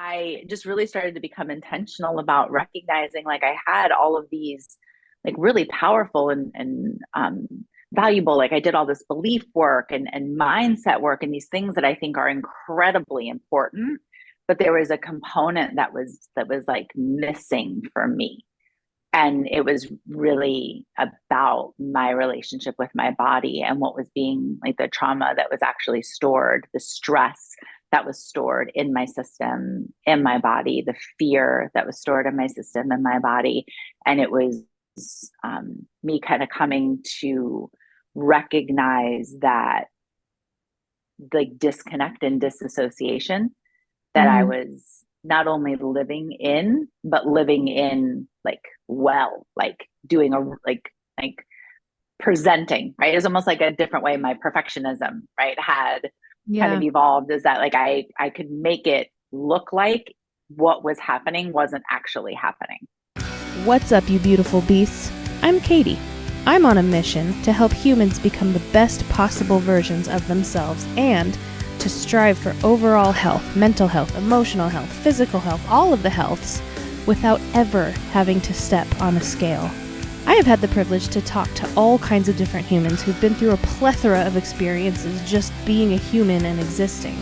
I just really started to become intentional about recognizing like I had all of these like really powerful and valuable, like I did all this belief work and mindset work and these things that I think are incredibly important. But there was a component that was like missing for me. And it was really about my relationship with my body and what was being like the trauma that was actually stored, the stress that was stored in my system, in my body, the fear that was stored in my system, in my body. And it was me kind of coming to recognize that like disconnect and disassociation that I Mm, was not only living in, but living in like well, like doing a like presenting, right? It's almost like a different way my perfectionism, right, had kind of yeah. evolved is that like I could make it look like what was happening wasn't actually happening. What's up, you beautiful beasts? I'm Katie. I'm on a mission to help humans become the best possible versions of themselves and to strive for overall health, mental health, emotional health, physical health, all of the healths, without ever having to step on a scale. I have had the privilege to talk to all kinds of different humans who've been through a plethora of experiences just being a human and existing.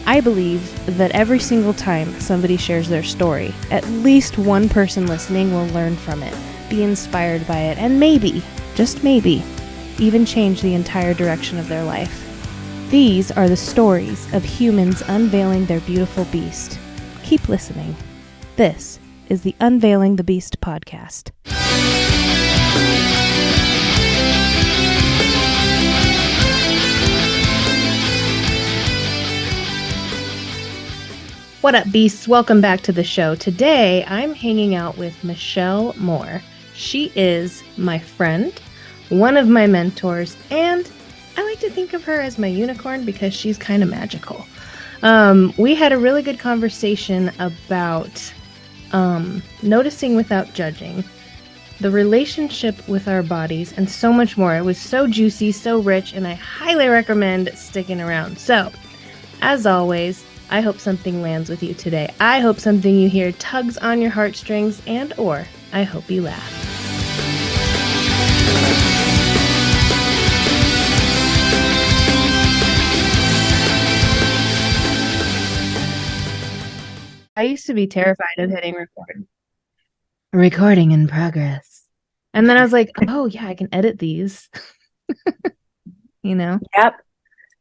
I believe that every single time somebody shares their story, at least one person listening will learn from it, be inspired by it, and maybe, just maybe, even change the entire direction of their life. These are the stories of humans unveiling their beautiful beast. Keep listening. This is the Unveiling the Beast podcast. What up, beasts? Welcome back to the show. Today, I'm hanging out with Michelle Moore. She is my friend, one of my mentors, and I like to think of her as my unicorn because she's kind of magical. We had a really good conversation about noticing without judging, the relationship with our bodies, and so much more. It was so juicy, so rich, and I highly recommend sticking around. So, as always, I hope something lands with you today. I hope something you hear tugs on your heartstrings, and or I hope you laugh. I used to be terrified of hitting record. Recording in progress. And then I was like, oh yeah, I can edit these, you know? Yep.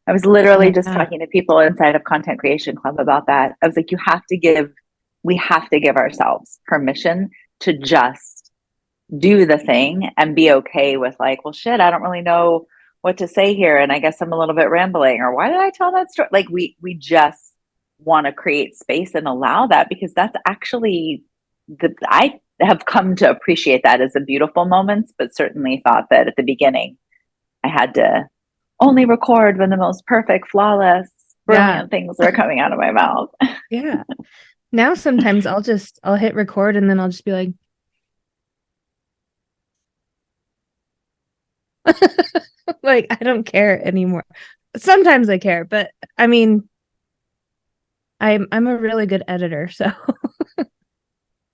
I was literally just Yeah. talking to people inside of Content Creation Club about that. I was like, we have to give ourselves permission to just do the thing and be okay with like, well, shit, I don't really know what to say here. And I guess I'm a little bit rambling, or why did I tell that story? Like we just want to create space and allow that because that's actually I have come to appreciate that as a beautiful moments, but certainly thought that at the beginning I had to only record when the most perfect, flawless, Yeah. brilliant things were coming out of my mouth. Yeah. Now sometimes I'll hit record and then I'll just be like, like, I don't care anymore. Sometimes I care, but I mean, I'm a really good editor, so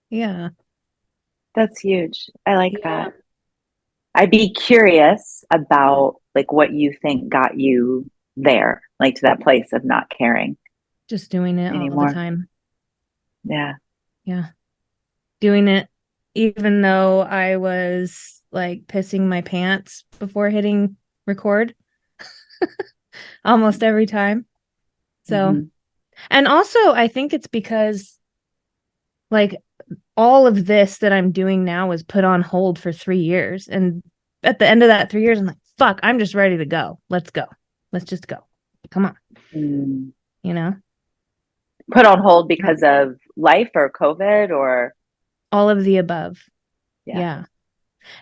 yeah. That's huge. I like Yeah. that. I'd be curious about like what you think got you there, like to that place of not caring Just doing it all the anymore. time. Yeah. Yeah. Doing it even though I was like pissing my pants before hitting record almost every time. So, Hmm. and also I think it's because like all of this that I'm doing now was put on hold for 3 years. And at the end of that 3 years, I'm like, fuck, I'm just ready to go. Let's go. Let's just go. Come on. Mm. You know, Put on hold because of life or COVID or all of the above. yeah. Yeah.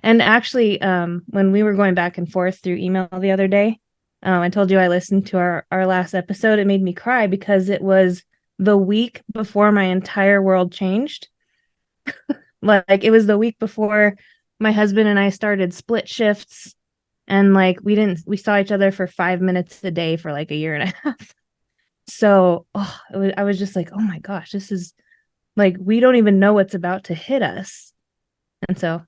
And actually, when we were going back and forth through email the other day, I told you I listened to our last episode. It made me cry because it was the week before my entire world changed. Like it was the week before my husband and I started split shifts, and like we saw each other for 5 minutes a day for like a year and a half. So I was just like, oh my gosh, this is like, we don't even know what's about to hit us. And so,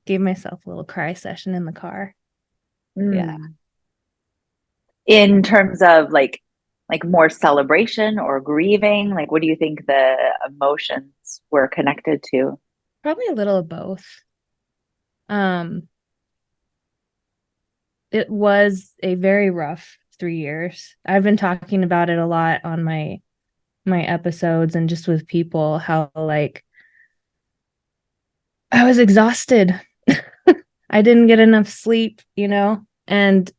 gave myself a little cry session in the car. Yeah. Mm. In terms of like more celebration or grieving, like what do you think the emotions were connected to? Probably a little of both. Um, it was a very rough 3 years. I've been talking about it a lot on my episodes and just with people, how like I was exhausted. I didn't get enough sleep, and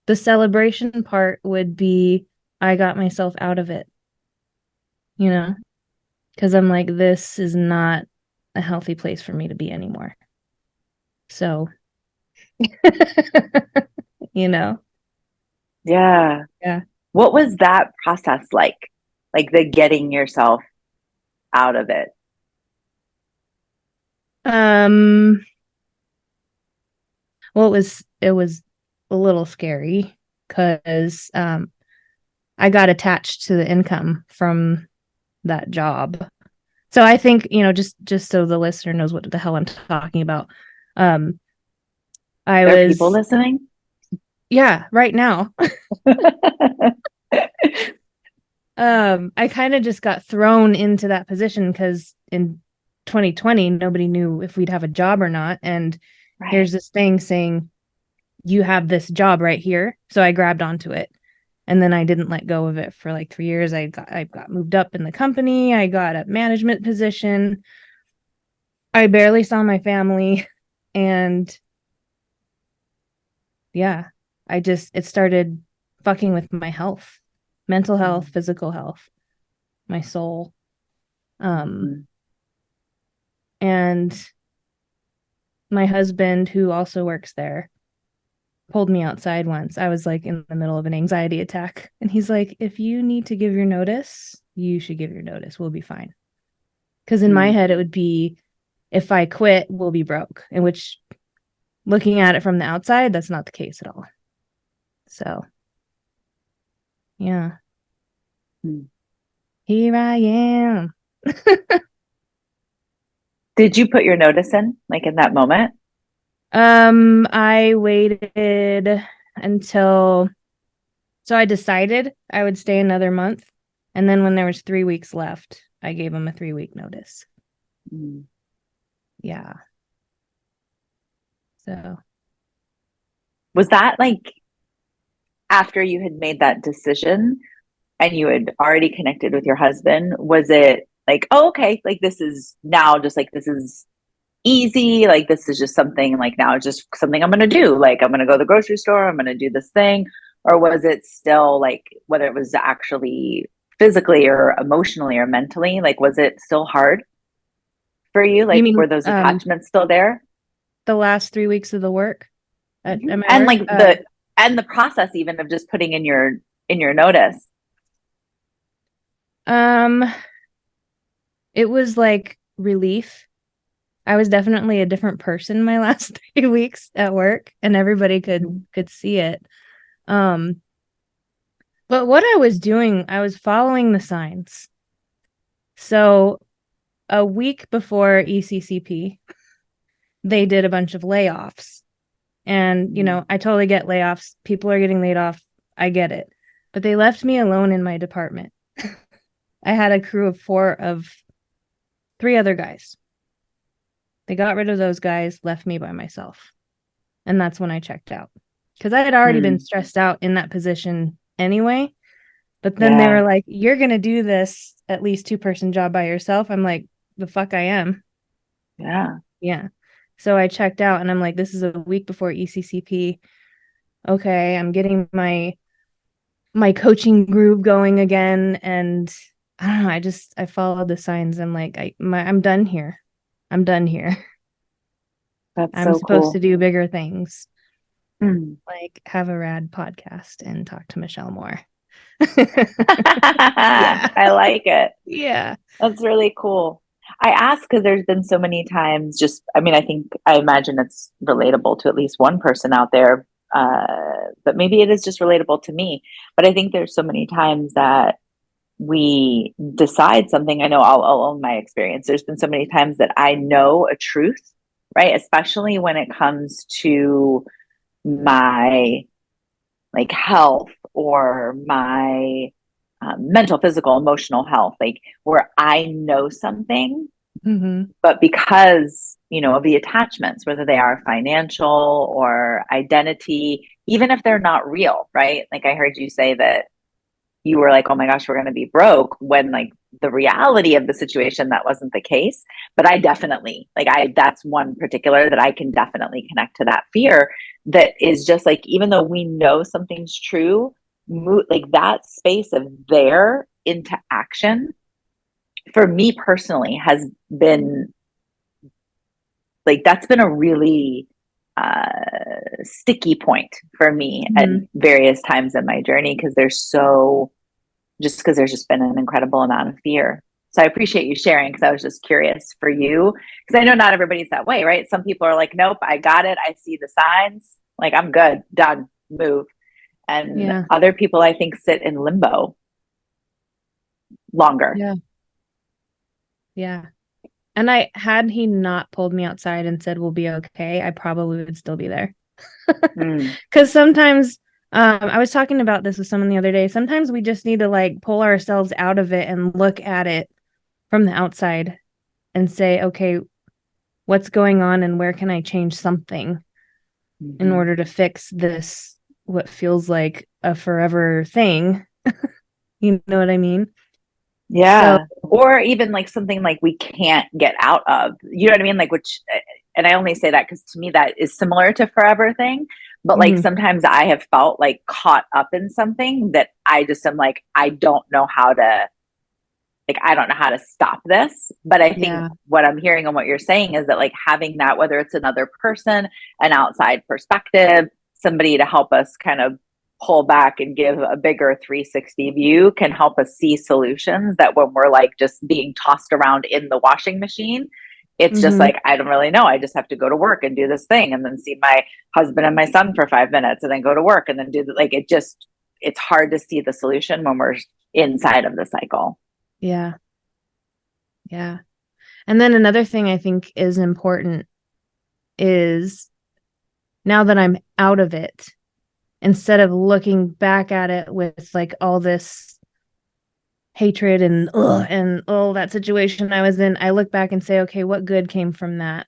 the celebration part would be I got myself out of it, because I'm like, this is not a healthy place for me to be anymore. So, you know, Yeah. yeah. What was that process like? Like the getting yourself out of it? Um, well, it was a little scary because I got attached to the income from that job. So I think, just so the listener knows what the hell I'm talking about. Um, I There are people was, listening? yeah, right now. I kind of just got thrown into that position because in 2020, nobody knew if we'd have a job or not. And Right. here's this thing saying, you have this job right here. So I grabbed onto it. And then I didn't let go of it for like 3 years. I got moved up in the company. I got a management position. I barely saw my family. And yeah, it started fucking with my health, mental health, Mm-hmm. physical health, my soul. Um, Mm-hmm. and my husband, who also works there, pulled me outside once. I was like in the middle of an anxiety attack. And he's like, if you need to give your notice, you should give your notice. We'll be fine. Because in my Mm. head, it would be, if I quit, we'll be broke. In which, looking at it from the outside, that's not the case at all. So, yeah, Mm. here I am. Did you put your notice in, like in that moment? I waited until so I decided I would stay another month. And then when there was 3 weeks left, I gave him a 3 week notice. Mm. Yeah. So Was that like after you had made that decision and you had already connected with your husband? Was it like, oh, okay, like this is now just like this is easy, like this is just something like now it's just something I'm going to do, like I'm going to go to the grocery store, I'm going to do this thing? Or was it still like whether it was actually physically or emotionally or mentally, like was it still hard for you, you like mean were those attachments still there? the last 3 weeks of the work Mhm. at my And work? like the process even of just putting in your notice. Um, it was like relief. I was definitely a different person my last 3 weeks at work, and everybody Mhm. could see it. Um, but what I was doing, I was following the signs. So a week before ECCP, they did a bunch of layoffs. And, Mhm. I totally get layoffs. People are getting laid off. I get it. But they left me alone in my department. I had a crew of three other guys. They got rid of those guys, left me by myself. And that's when I checked out. Because I had already been Hmm. stressed out in that position anyway. But then they were Yeah. like, you're going to do this at least 2-person job by yourself. I'm like, the fuck I am. Yeah. Yeah. So I checked out and I'm like, this is a week before ECCP. Okay, I'm getting my coaching groove going again. And I don't know, I followed the signs. I'm like, I'm done here. I'm done here. That's I'm so supposed to cool. do bigger things, Mm. like have a rad podcast and talk to Michelle more. Yeah. I like it. Yeah. That's really cool. I ask because there's been so many times, just, I mean, I think, I imagine it's relatable to at least one person out there. but maybe it is just relatable to me. But I think there's so many times that we decide something. I know I'll own my experience. There's been so many times that I know a truth, right? Especially when it comes to my like health or my mental, physical, emotional health, like where I know something, but because, of the attachments, whether they are financial or identity, even if they're not real, right? Like I heard you say that you were like, oh my gosh, we're going to be broke, when like the reality of the situation, that wasn't the case. But I definitely, that's one particular that I can definitely connect to that fear, that is just like, even though we know something's true, like that space of there into action for me personally has been like, that's been a really sticky point for me at various times in my journey, because there's just been an incredible amount of fear. So I appreciate you sharing, because I was just curious for you, because I know not everybody's that way, right? Some people are like, nope, I got it. I see the signs. Like, I'm good, done, move. And other people, I think, sit in limbo longer. Yeah. And had he not pulled me outside and said, we'll be okay, I probably would still be there. Because sometimes, I was talking about this with someone the other day. Sometimes we just need to like pull ourselves out of it and look at it from the outside and say, okay, what's going on and where can I change something in order to fix this, what feels like a forever thing. You know what I mean? Yeah. So, or even like something like we can't get out of, you know what I mean? Like, which, and I only say that because to me that is similar to forever thing. But like sometimes I have felt like caught up in something that I just am like, I don't know how to stop this. But I think what I'm hearing and what you're saying is that like having that, whether it's another person, an outside perspective, somebody to help us kind of pull back and give a bigger 360 view, can help us see solutions that when we're like just being tossed around in the washing machine, it's just like, I don't really know. I just have to go to work and do this thing and then see my husband and my son for 5 minutes and then go to work and then do the, like, it's hard to see the solution when we're inside of the cycle. Yeah. Yeah. And then another thing I think is important is, now that I'm out of it, instead of looking back at it with like all this hatred and that situation I was in, I look back and say, okay, what good came from that?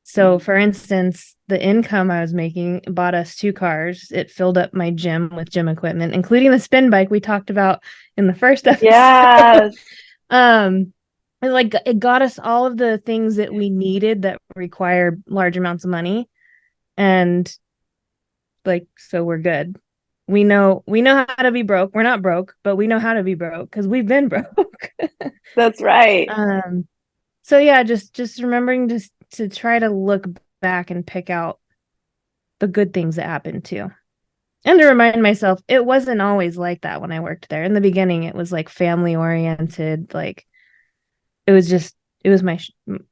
So for instance, the income I was making bought us 2 cars. It filled up my gym with gym equipment, including the spin bike we talked about in the first episode. Yes. And like it got us all of the things that we needed that require large amounts of money. And like, so we're good. We know how to be broke. We're not broke, but we know how to be broke because we've been broke. That's right. So yeah, just remembering to try to look back and pick out the good things that happened too. And to remind myself, it wasn't always like that when I worked there. In the beginning, it was like family oriented. Like it was my,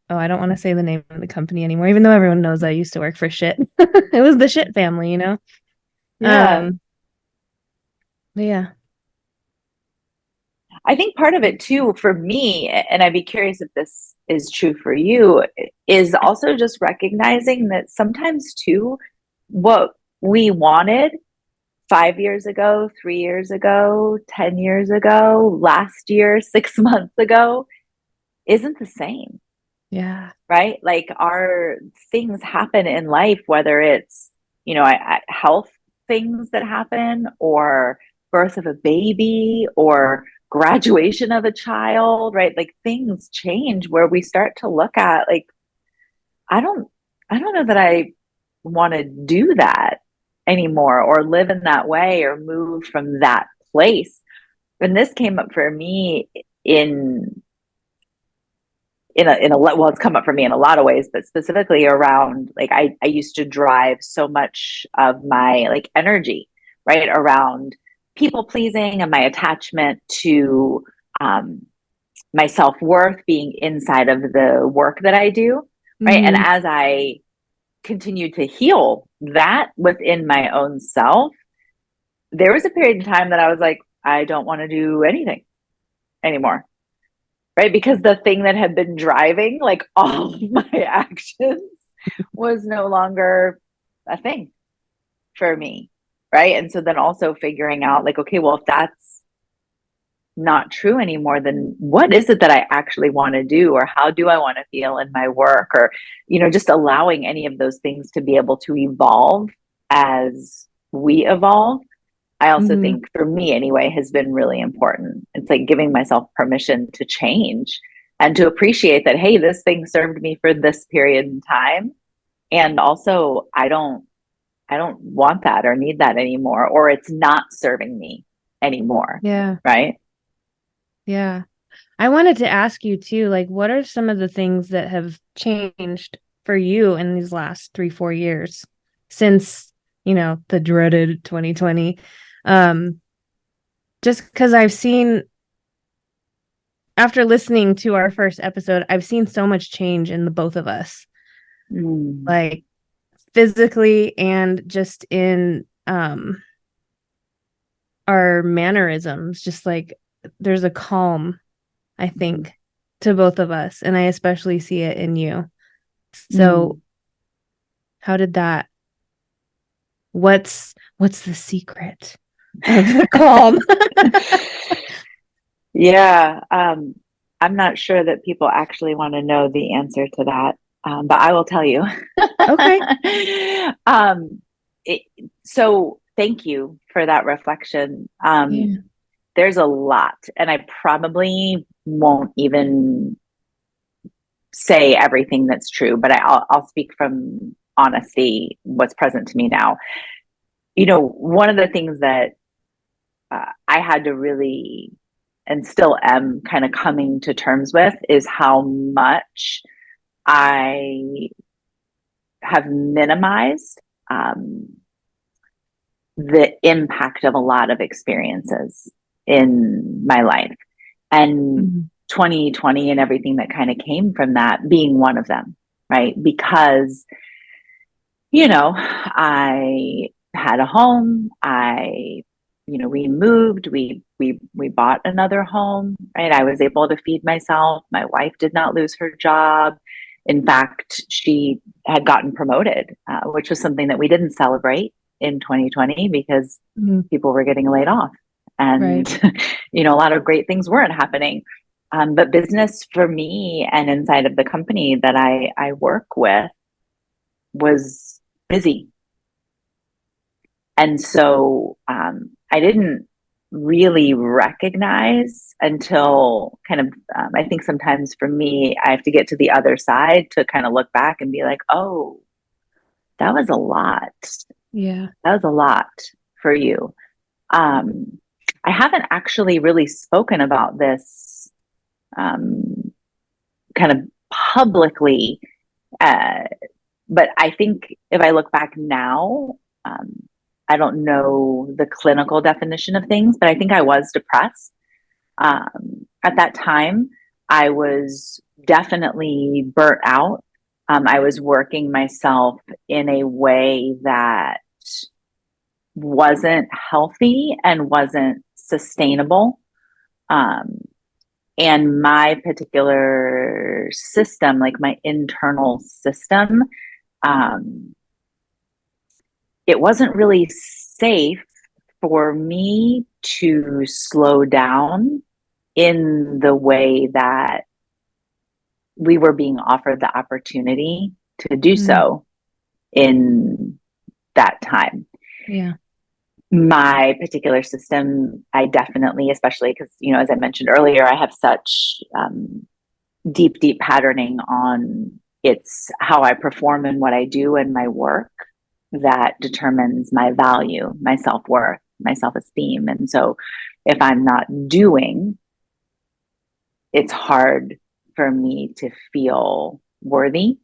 I don't want to say the name of the company anymore, even though everyone knows I used to work for shit. It was the shit family, you know? Yeah. But yeah. I think part of it too, for me, and I'd be curious if this is true for you, is also just recognizing that sometimes too, what we wanted 5 years ago, 3 years ago, 10 years ago, last year, 6 months ago, isn't the same. Yeah. Right? Like our things happen in life, whether it's, health things that happen, or birth of a baby, or graduation of a child, right? Like things change where we start to look at like, I don't know that I want to do that anymore, or live in that way, or move from that place. And this came up for me well, it's come up for me in a lot of ways, but specifically around like I used to drive so much of my like energy right around people pleasing and my attachment to my self-worth being inside of the work that I do, right? And as I continued to heal that within my own self, there was a period of time that I was like, I don't want to do anything anymore. Right. Because the thing that had been driving like all of my actions was no longer a thing for me. Right. And so then also figuring out like, okay, well, if that's not true anymore, then what is it that I actually want to do? Or how do I want to feel in my work? Or, just allowing any of those things to be able to evolve as we evolve. I also Mm-hmm. think for me anyway has been really important. It's like giving myself permission to change and to appreciate that, hey, this thing served me for this period in time. And also I don't want that or need that anymore, or it's not serving me anymore. Yeah. Right. Yeah. I wanted to ask you too, like, what are some of the things that have changed for you in these last 3-4 years since, the dreaded 2020? Just because I've seen, after listening to our first episode, I've seen so much change in the both of us, like physically and just in our mannerisms. Just like there's a calm, I think, to both of us, and I especially see it in you. So how did that, what's the secret of the calm? Yeah. I'm not sure that people actually want to know the answer to that. But I will tell you. Okay. um, it, so thank you for that reflection. Yeah. There's a lot, and I probably won't even say everything that's true, but I'll speak from honesty, what's present to me now. One of the things that I had to really and still am kind of coming to terms with is how much I have minimized the impact of a lot of experiences in my life. And 2020 and everything that kind of came from that being one of them, right? Because, I had a home, we moved, we bought another home, right? I was able to feed myself. My wife did not lose her job. In fact, she had gotten promoted, which was something that we didn't celebrate in 2020 because people were getting laid off. And, Right. a lot of great things weren't happening. But business for me and inside of the company that I work with was busy. And so I didn't really recognize until kind of, I think sometimes for me, I have to get to the other side to kind of look back and be like, oh, that was a lot. Yeah. That was a lot for you. I haven't actually really spoken about this kind of publicly, but I think if I look back now, I don't know the clinical definition of things, but I think I was depressed. At that time, I was definitely burnt out. I was working myself in a way that wasn't healthy and wasn't sustainable. And my particular system, like my internal system, um, it wasn't really safe for me to slow down in the way that we were being offered the opportunity to do so in that time. Yeah. My particular system, I definitely, especially because, as I mentioned earlier, I have such deep patterning on it's how I perform and what I do in my work that determines my value, my self-worth, my self-esteem. And so if I'm not doing, it's hard for me to feel worthy,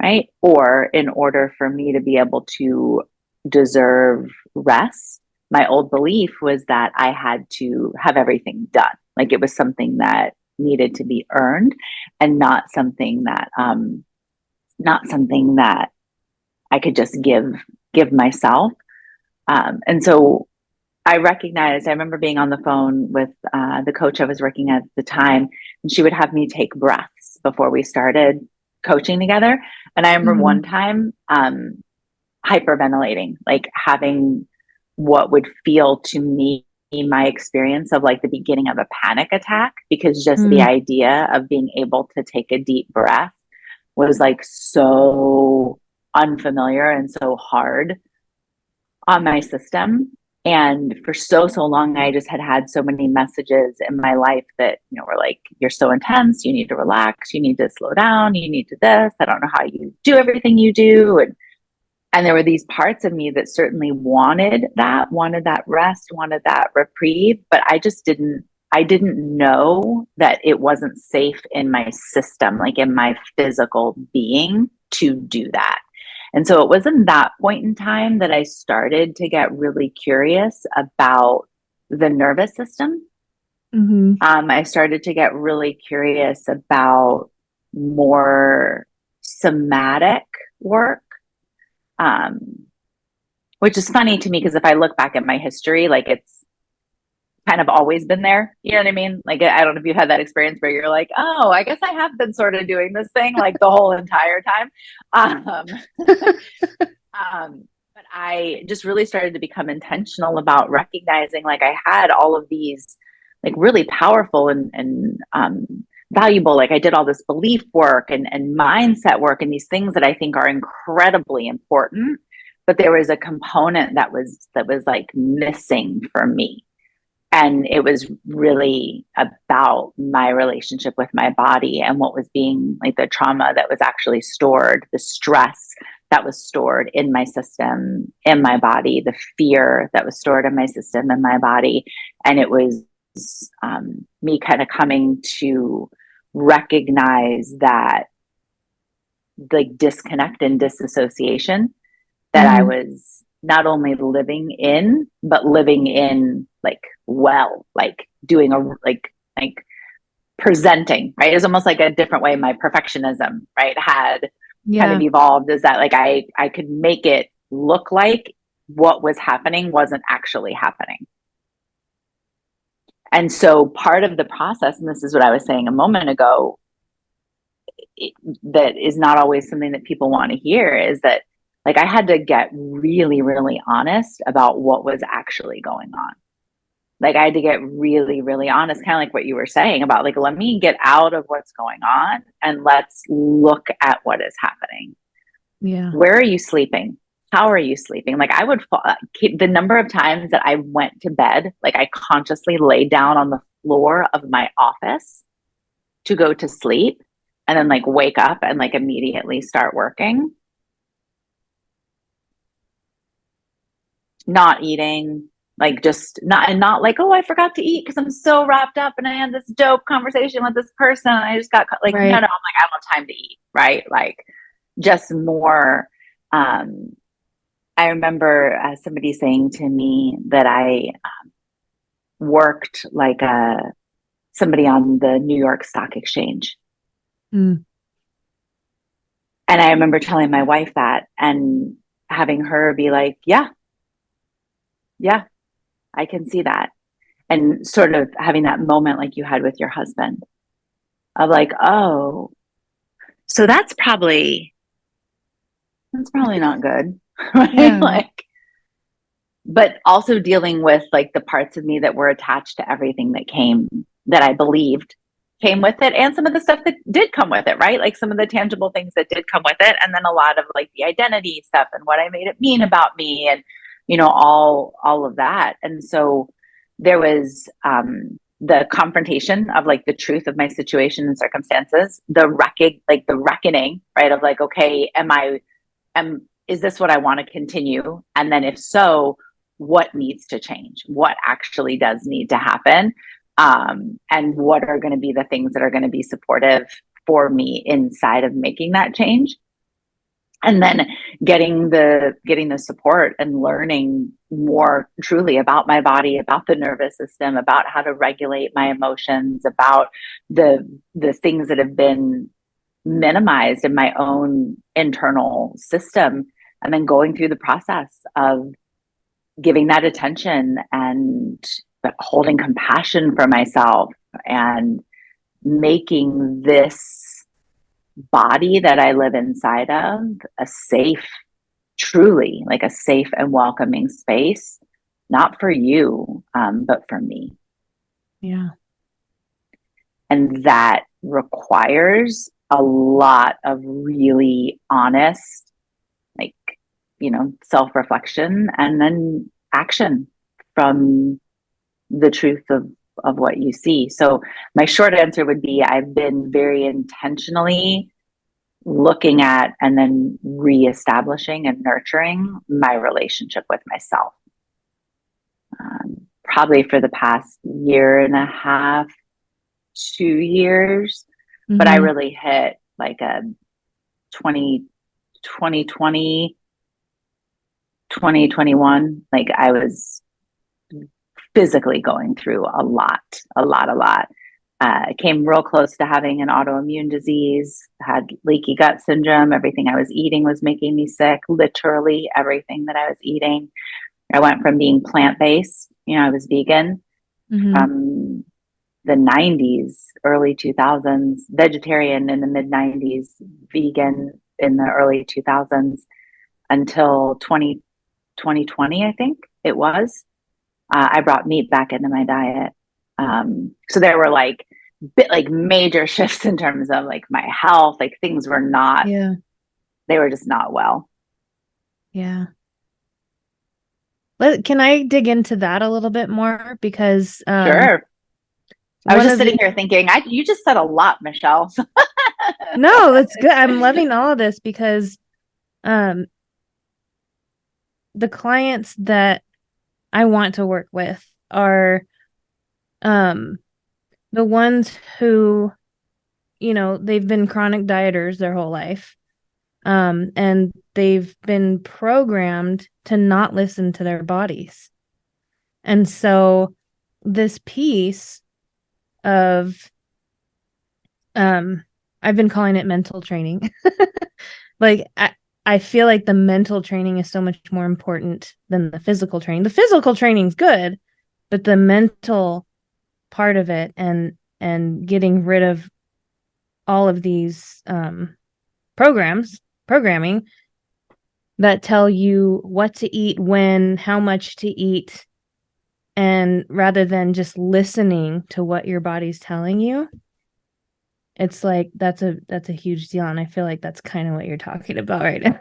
right? Or in order for me to be able to deserve rest, my old belief was that I had to have everything done. Like it was something that needed to be earned and not something that I could just give myself. And so I remember being on the phone with the coach I was working at the time, and she would have me take breaths before we started coaching together. And I remember one time hyperventilating, like having what would feel to me my experience of like the beginning of a panic attack, because just the idea of being able to take a deep breath was like so unfamiliar and so hard on my system. And for so long, I just had so many messages in my life that, were like, you're so intense, you need to relax, you need to slow down, you need to this, I don't know how you do everything you do. And there were these parts of me that certainly wanted that rest, wanted that reprieve, but I didn't know that it wasn't safe in my system, like in my physical being, to do that. And so it was in that point in time that I started to get really curious about the nervous system. I started to get really curious about more somatic work, which is funny to me because if I look back at my history, like it's kind of always been there. You know what I mean? Like, I don't know if you had that experience where you're like, oh, I guess I have been sort of doing this thing like the whole entire time. But I just really started to become intentional about recognizing like I had all of these like really powerful and valuable, like I did all this belief work and mindset work and these things that I think are incredibly important. But there was a component that was like missing for me. And it was really about my relationship with my body and what was being like the trauma that was actually stored, the stress that was stored in my system, in my body, the fear that was stored in my system, in my body. And it was me kind of coming to recognize that like disconnect and disassociation that I was not only living in, but living in like like doing like presenting, right? It's almost like a different way my perfectionism, right, had kind of evolved, is that like I could make it look like what was happening wasn't actually happening. And so part of the process, and this is what I was saying a moment ago, that is not always something that people want to hear, is that like I had to get really, really honest about what was actually going on. Like I had to get really, really honest, kind of like what you were saying about like, let me get out of what's going on and let's look at what is happening. Yeah. Where are you sleeping? How are you sleeping? Like I would keep the number of times that I went to bed, like I consciously laid down on the floor of my office to go to sleep and then like wake up and like immediately start working. Not eating, like just not like, oh, I forgot to eat because I'm so wrapped up and I had this dope conversation with this person and I just got like, no, I'm like, I don't have time to eat, right? Like just more. I remember somebody saying to me that I worked like somebody on the New York Stock Exchange. And I remember telling my wife that and having her be like, yeah, I can see that. And sort of having that moment like you had with your husband of like, oh, so that's probably not good. Right? Yeah. Like, but also dealing with like the parts of me that were attached to everything that I believed came with it, and some of the stuff that did come with it, right? Like some of the tangible things that did come with it. And then a lot of like the identity stuff and what I made it mean about me and, all of that. And so there was the confrontation of like the truth of my situation and circumstances, the reckoning, right? Of like, okay, is this what I want to continue? And then if so, what needs to change? What actually does need to happen? And what are going to be the things that are going to be supportive for me inside of making that change? And then getting the support and learning more truly about my body, about the nervous system, about how to regulate my emotions, about the things that have been minimized in my own internal system and then going through the process of giving that attention and holding compassion for myself and making this body that I live inside of a safe, truly like a safe and welcoming space, not for you, but for me. Yeah. And that requires a lot of really honest, like, self-reflection and then action from the truth of what you see. So my short answer would be I've been very intentionally looking at and then reestablishing and nurturing my relationship with myself. Probably for the past year and a half, 2 years, but I really hit like a 2020, 2021, like I was physically going through a lot. Came real close to having an autoimmune disease, had leaky gut syndrome. Everything I was eating was making me sick, literally everything that I was eating. I went from being plant-based, I was vegan from the 90s, early 2000s, vegetarian in the mid 90s, vegan in the early 2000s until 2020, I think it was. I brought meat back into my diet. So there were like major shifts in terms of like my health, like things were not, they were just not well. Yeah. Can I dig into that a little bit more? Because sure. I was just sitting here thinking, you just said a lot, Michelle. No, that's good. I'm loving all of this because the clients that I want to work with are the ones who, they've been chronic dieters their whole life. And they've been programmed to not listen to their bodies. And so this piece of, I've been calling it mental training. Like, I feel like the mental training is so much more important than the physical training. The physical training is good, but the mental part of it and getting rid of all of these programming that tell you what to eat, when, how much to eat, and rather than just listening to what your body's telling you, it's like that's a huge deal. And I feel like that's kind of what you're talking about right now.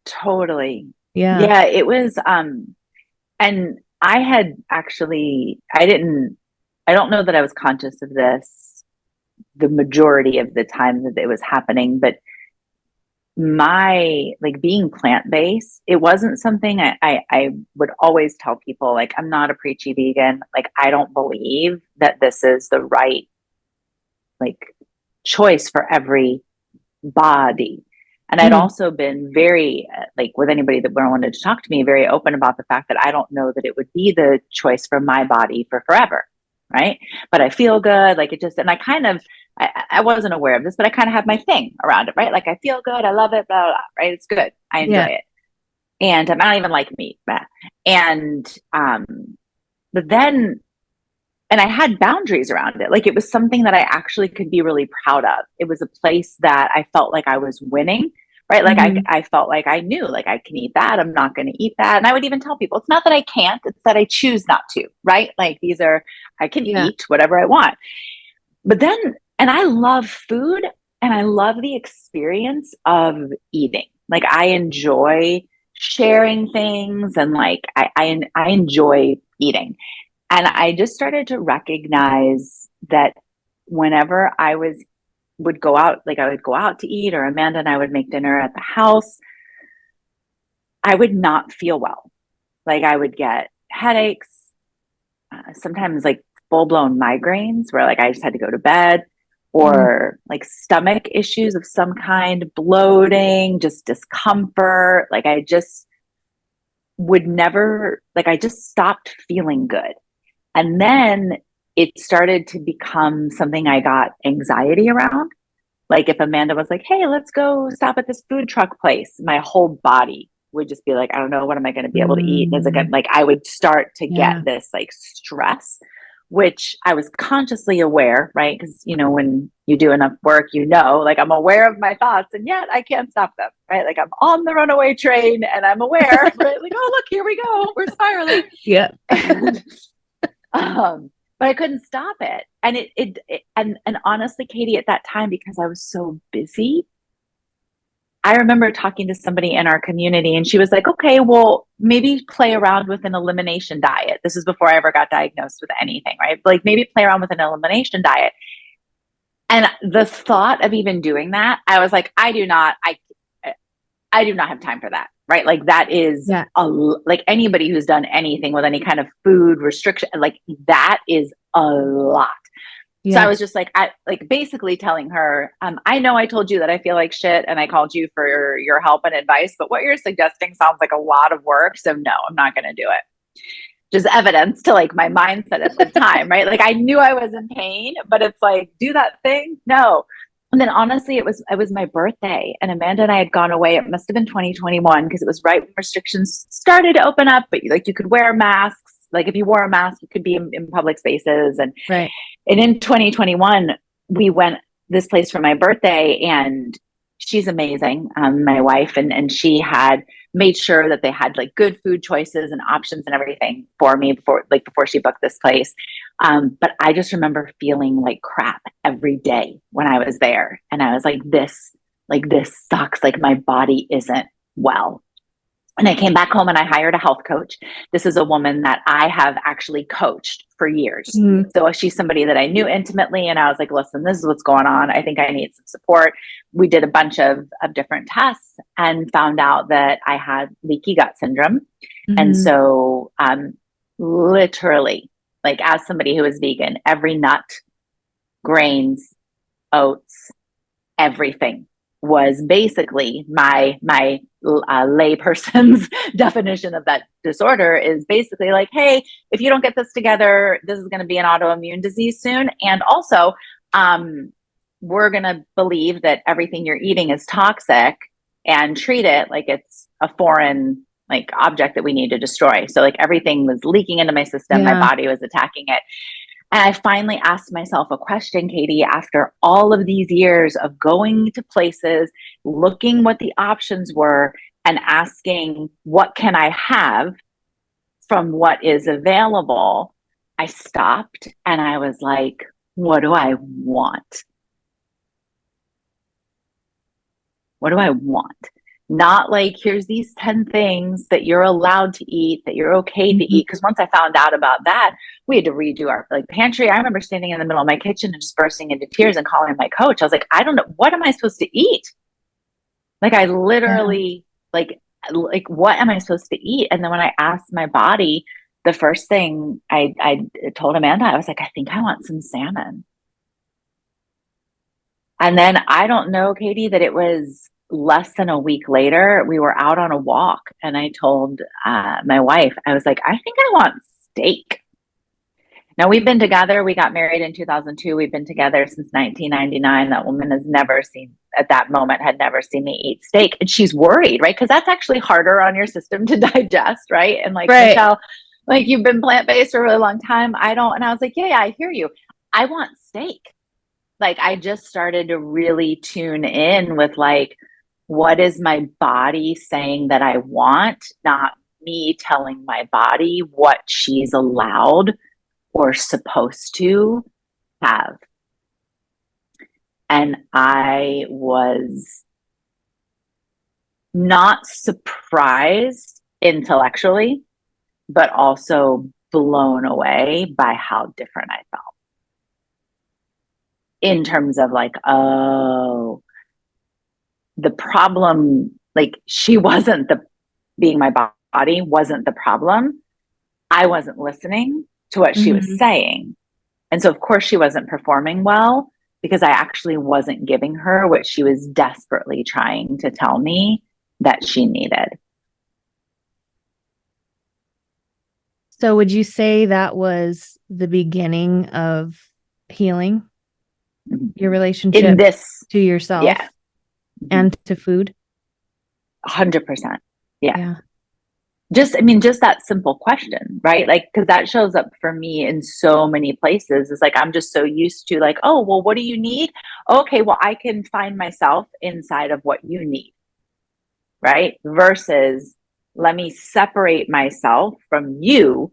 Totally. Yeah. It was and I had actually I don't know that I was conscious of this the majority of the time that it was happening, but my like being plant-based, it wasn't something I would always tell people, like, I'm not a preachy vegan. Like, I don't believe that this is the right like choice for every body. And I'd also been very, like, with anybody that wanted to talk to me, very open about the fact that I don't know that it would be the choice for my body for forever. Right. But I feel good. Like it just, and I wasn't aware of this, but I kind of have my thing around it. Right. Like I feel good. I love it. Blah, blah, blah, right. It's good. I enjoy it. And I don't even like meat. Blah. And, but then, and I had boundaries around it. Like it was something that I actually could be really proud of. It was a place that I felt like I was winning, right? Like I felt like I knew, like I can eat that. I'm not going to eat that. And I would even tell people, it's not that I can't, it's that I choose not to, right? Like I can eat whatever I want. But then, and I love food and I love the experience of eating. Like I enjoy sharing things and like I enjoy eating. And I just started to recognize that whenever would go out, like I would go out to eat, or Amanda and I would make dinner at the house, I would not feel well. Like I would get headaches, sometimes like full blown migraines where like I just had to go to bed, or like stomach issues of some kind, bloating, just discomfort. Like I just would never, like I just stopped feeling good. And then it started to become something I got anxiety around. Like if Amanda was like, hey, let's go stop at this food truck place, my whole body would just be like, I don't know, what am I going to be able to eat? And it's like I would start to get this like stress, which I was consciously aware, right? Because, you know, when you do enough work, you know, like I'm aware of my thoughts and yet I can't stop them, right? Like I'm on the runaway train and I'm aware, right? Like, oh, look, here we go. We're spiraling. Yeah. And, but I couldn't stop it. And and honestly, Katie, at that time, because I was so busy, I remember talking to somebody in our community and she was like, okay, well, maybe play around with an elimination diet. This is before I ever got diagnosed with anything, right? Like maybe play around with an elimination diet. And the thought of even doing that, I was like, I do not have time for that. Right. Like that is like anybody who's done anything with any kind of food restriction, like that is a lot. Yeah. So I was just like, basically telling her, I know I told you that I feel like shit and I called you for your help and advice, but what you're suggesting sounds like a lot of work. So no, I'm not going to do it. Just evidence to like my mindset at the time, right? Like I knew I was in pain, but it's like, do that thing? No. And then honestly, it was my birthday and Amanda and I had gone away. It must have been 2021 because it was right when restrictions started to open up, but like you could wear masks. Like if you wore a mask, you could be in public spaces. And in 2021, we went this place for my birthday and she's amazing, my wife, and she had made sure that they had like good food choices and options and everything for me before she booked this place. But I just remember feeling like crap every day when I was there. And I was like, this sucks. Like my body isn't well. And I came back home and I hired a health coach. This is a woman that I have actually coached for years. Mm-hmm. So she's somebody that I knew intimately. And I was like, listen, this is what's going on. I think I need some support. We did a bunch of different tests and found out that I had leaky gut syndrome. Mm-hmm. And so literally, like as somebody who is vegan, every nut, grains, oats, everything was basically my layperson's definition of that disorder is basically like, hey, if you don't get this together, this is going to be an autoimmune disease soon. And also, we're going to believe that everything you're eating is toxic and treat it like it's a foreign like object that we need to destroy. So like everything was leaking into my system. My body was attacking it. And I finally asked myself a question, Katie, after all of these years of going to places, looking what the options were and asking, what can I have from what is available? I stopped and I was like, what do I want? What do I want? Not like, here's these 10 things that you're allowed to eat, that you're okay to eat. Because once I found out about that, we had to redo our like pantry. I remember standing in the middle of my kitchen and just bursting into tears and calling my coach. I was like, I don't know, what am I supposed to eat? Like I literally like, what am I supposed to eat? And then when I asked my body, the first thing I told Amanda, I was like, I think I want some salmon. And then I don't know, Katie, that it was less than a week later, we were out on a walk and I told my wife, I was like, I think I want steak. Now we've been together. We got married in 2002. We've been together since 1999. That woman has never seen, at that moment, had never seen me eat steak. And she's worried, right? Because that's actually harder on your system to digest, right? And like, Michelle, like you've been plant-based for a really long time. I don't. And I was like, yeah, I hear you. I want steak. Like I just started to really tune in with like, what is my body saying that I want, not me telling my body what she's allowed or supposed to have. And I was not surprised intellectually, but also blown away by how different I felt. In terms of like, oh, the problem, like she wasn't being my body wasn't the problem. I wasn't listening to what she was saying. And so of course she wasn't performing well because I actually wasn't giving her what she was desperately trying to tell me that she needed. So would you say that was the beginning of healing? Your In relationship this, to yourself yeah, and to food. 100%. Yeah. Yeah. Just that simple question, right? Like, because that shows up for me in so many places. It's like, I'm just so used to, like, oh, well, what do you need? Okay, well, I can find myself inside of what you need, right? Versus, let me separate myself from you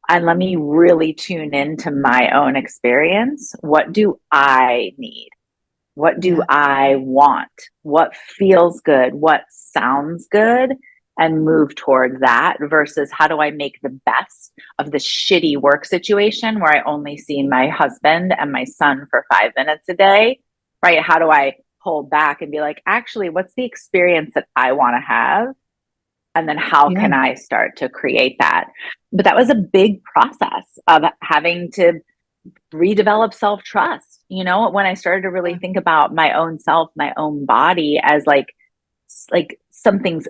and let me really tune into my own experience. What do I need? What do Yeah. I want? What feels good? What sounds good? And move toward that versus how do I make the best of the shitty work situation where I only see my husband and my son for 5 minutes a day, right? How do I hold back and be like, actually, what's the experience that I want to have? And then how Yeah. can I start to create that? But that was a big process of having to redevelop self-trust, when I started to really think about my own self, my own body as like something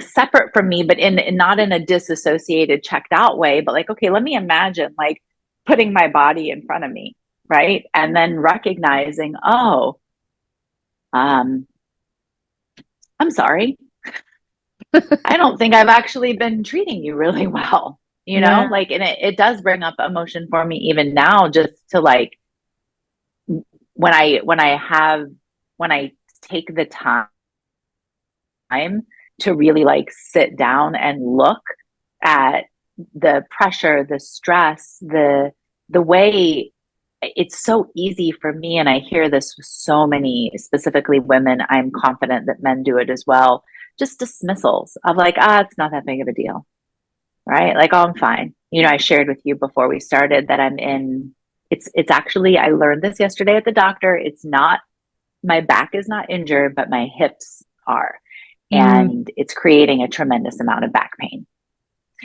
separate from me, but in not in a disassociated, checked out way, but like, okay, let me imagine like putting my body in front of me, right? And then recognizing, oh, um, I'm sorry. I don't think I've actually been treating you really well, Yeah. like, and it does bring up emotion for me even now, just to like, when I take the time to really like sit down and look at the pressure, the stress, the way it's so easy for me, and I hear this with so many, specifically women, I'm confident that men do it as well, just dismissals of like, it's not that big of a deal, right? Like, oh, I'm fine. I shared with you before we started that it's actually, I learned this yesterday at the doctor. It's not, my back is not injured, but my hips are. Mm. And it's creating a tremendous amount of back pain.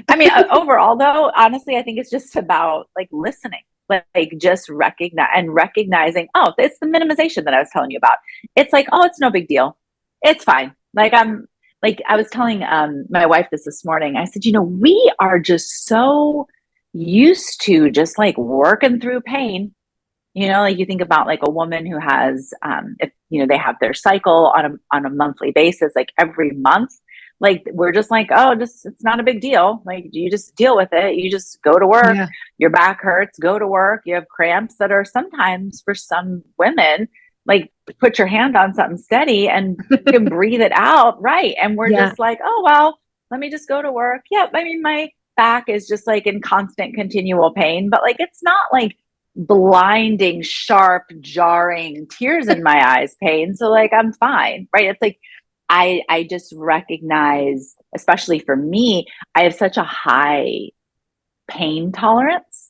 I mean, overall, though, honestly, I think it's just about like listening, like just recognizing, oh, it's the minimization that I was telling you about. It's like, oh, it's no big deal. It's fine. Like I was telling my wife this morning. I said, we are just so used to just like working through pain. Like you think about like a woman who has, if they have their cycle on a monthly basis, like every month, like we're just like, oh, just it's not a big deal. Like you just deal with it. You just go to work. Yeah. Your back hurts. Go to work. You have cramps that are sometimes for some women, like put your hand on something steady and you can breathe it out, right? And we're Yeah. just like, oh well, let me just go to work. Yeah, I mean my back is just like in constant, continual pain, but like it's not like blinding, sharp, jarring, tears in my eyes pain. So like I'm fine, right? It's like I just recognize, especially for me, I have such a high pain tolerance,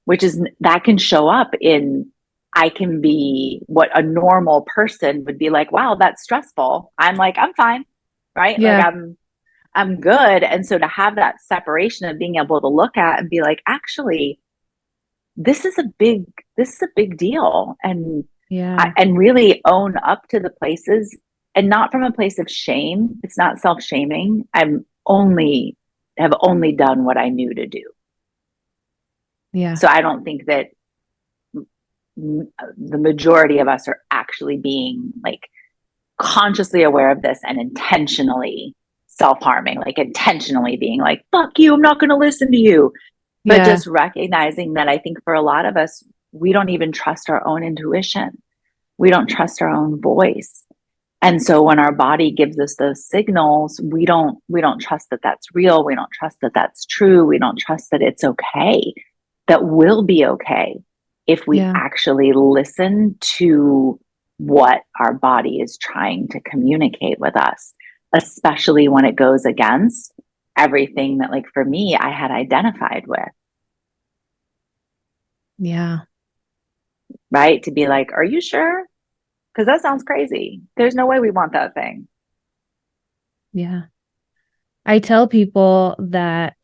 which is that can show up in, I can be what a normal person would be like, wow, that's stressful. I'm like, I'm fine, right? Like Yeah. I'm good. And so to have that separation of being able to look at and be like, actually, this is a big deal, and Yeah. and really own up to the places, and not from a place of shame. It's not self-shaming. Have only done what I knew to do. Yeah. So I don't think that the majority of us are actually being like consciously aware of this and intentionally self-harming, like intentionally being like, fuck you, I'm not going to listen to you. But Yeah. just recognizing that, I think for a lot of us, we don't even trust our own intuition. We don't trust our own voice. And so when our body gives us those signals, we don't trust that that's real. We don't trust that that's true. We don't trust that it's okay, that we'll be okay if we Yeah. actually listen to what our body is trying to communicate with us, especially when it goes against everything that, like for me, I had identified with. Yeah. Right? To be like, are you sure? Because that sounds crazy. There's no way we want that thing. Yeah. I tell people that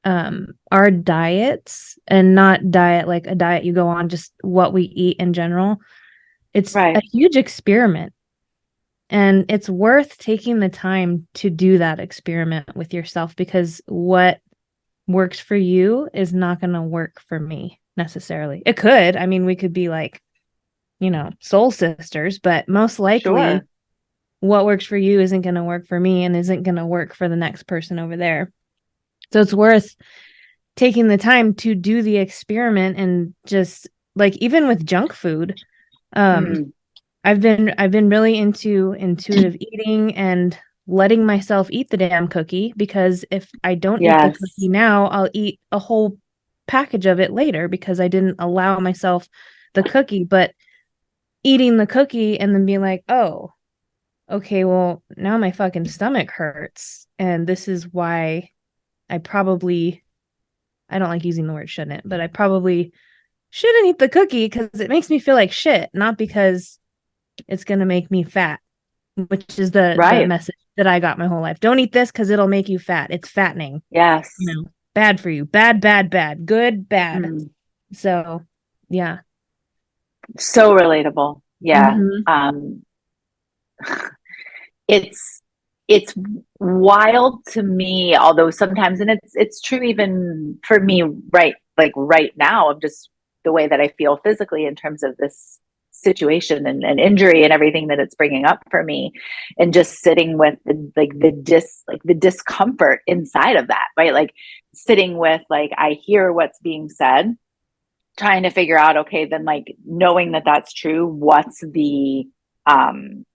our diets, and not diet like a diet you go on, just what we eat in general, it's a Right. huge experiment, and it's worth taking the time to do that experiment with yourself, because what works for you is not going to work for me necessarily. It could. I mean, we could be like, soul sisters, but most likely Sure. what works for you isn't going to work for me and isn't going to work for the next person over there. So it's worth taking the time to do the experiment and just like even with junk food. Mm, I've been really into intuitive eating and letting myself eat the damn cookie, because if I don't eat the yes. cookie now, I'll eat a whole package of it later because I didn't allow myself the cookie. But eating the cookie and then being like, oh, okay, well, now my fucking stomach hurts. And this is why I don't like using the word shouldn't, but I probably shouldn't eat the cookie because it makes me feel like shit, not because it's going to make me fat, which is the Right. message that I got my whole life. Don't eat this because it'll make you fat. It's fattening, Yes. bad for you. Bad, bad, bad. Good, bad. Mm. So, yeah. So relatable. Yeah. Mm-hmm. It's it's wild to me, although sometimes, and it's true even for me, right, like right now, of just the way that I feel physically in terms of this situation and injury and everything that it's bringing up for me, and just sitting with the discomfort inside of that, right? Like sitting with, like, I hear what's being said, trying to figure out, okay, then, like, knowing that that's true, um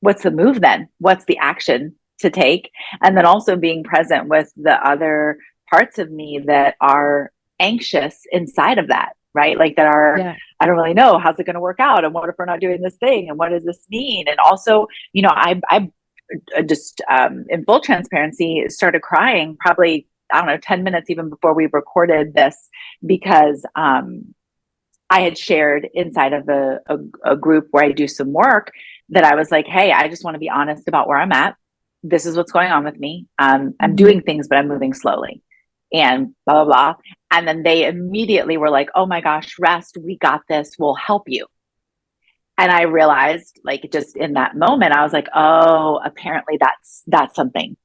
what's the move then? What's the action to take? And then also being present with the other parts of me that are anxious inside of that, right? Like that are, Yeah. I don't really know, how's it going to work out? And what if we're not doing this thing? And what does this mean? And also, I just, in full transparency, started crying probably, I don't know, 10 minutes even before we recorded this, because I had shared inside of a group where I do some work that I was like, hey, I just want to be honest about where I'm at. This is what's going on with me. I'm Mm-hmm. doing things, but I'm moving slowly, and blah, blah, blah. And then they immediately were like, oh my gosh, rest, we got this. We'll help you. And I realized, like, just in that moment, I was like, oh, apparently that's something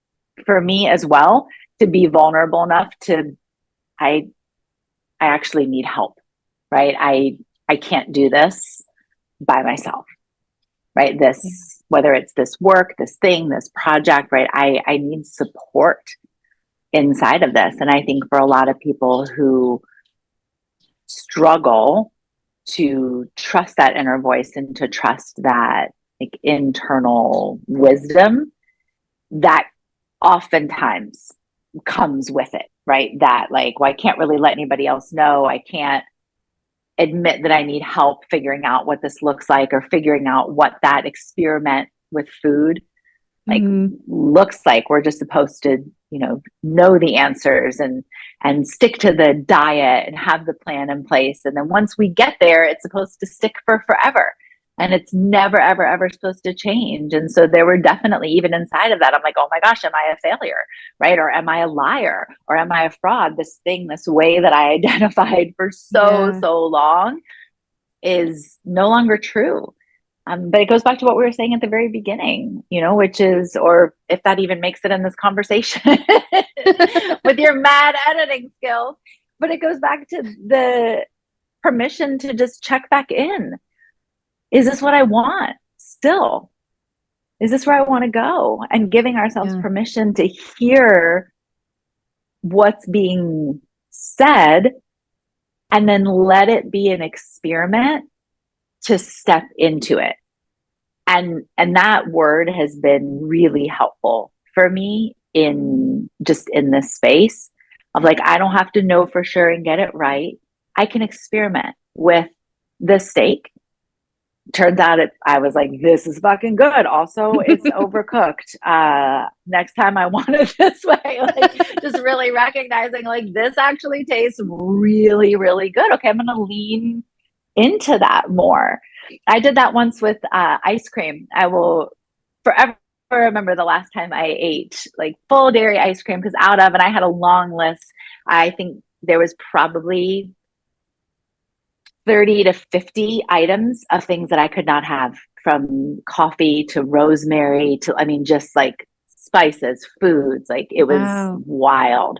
for me as well, to be vulnerable enough to, I, I actually need help, right? I can't do this by myself, right? Yeah. This, whether it's this work, this thing, this project, right? I need support inside of this. And I think for a lot of people who struggle to trust that inner voice and to trust that, like, internal wisdom, that oftentimes comes with it, right? That, like, well, I can't really let anybody else know. I can't admit that I need help figuring out what this looks like, or figuring out what that experiment with food, like, Mm-hmm. looks like. We're just supposed to, know the answers and stick to the diet and have the plan in place. And then once we get there, it's supposed to stick for forever. And it's never, ever, ever supposed to change. And so there were definitely, even inside of that, I'm like, oh my gosh, am I a failure? Right? Or am I a liar? Or am I a fraud? This thing, this way that I identified for so, Yeah. so long is no longer true. But it goes back to what we were saying at the very beginning, which is, or if that even makes it in this conversation with your mad editing skills, but it goes back to the permission to just check back in. Is this what I want still? Is this where I want to go? And giving ourselves Yeah. permission to hear what's being said, and then let it be an experiment to step into it. And that word has been really helpful for me in just in this space of, like, I don't have to know for sure and get it right. I can experiment with the steak. Turns out I was like, this is fucking good. Also, it's overcooked. Next time I want it this way. Like, just really recognizing, like, this actually tastes really, really good. Okay, I'm gonna lean into that more. I did that once with ice cream. I will forever remember the last time I ate, like, full dairy ice cream, because and I had a long list. I think there was probably 30 to 50 items of things that I could not have, from coffee to rosemary to, I mean, just like spices, foods. Like, it was Wow. wild.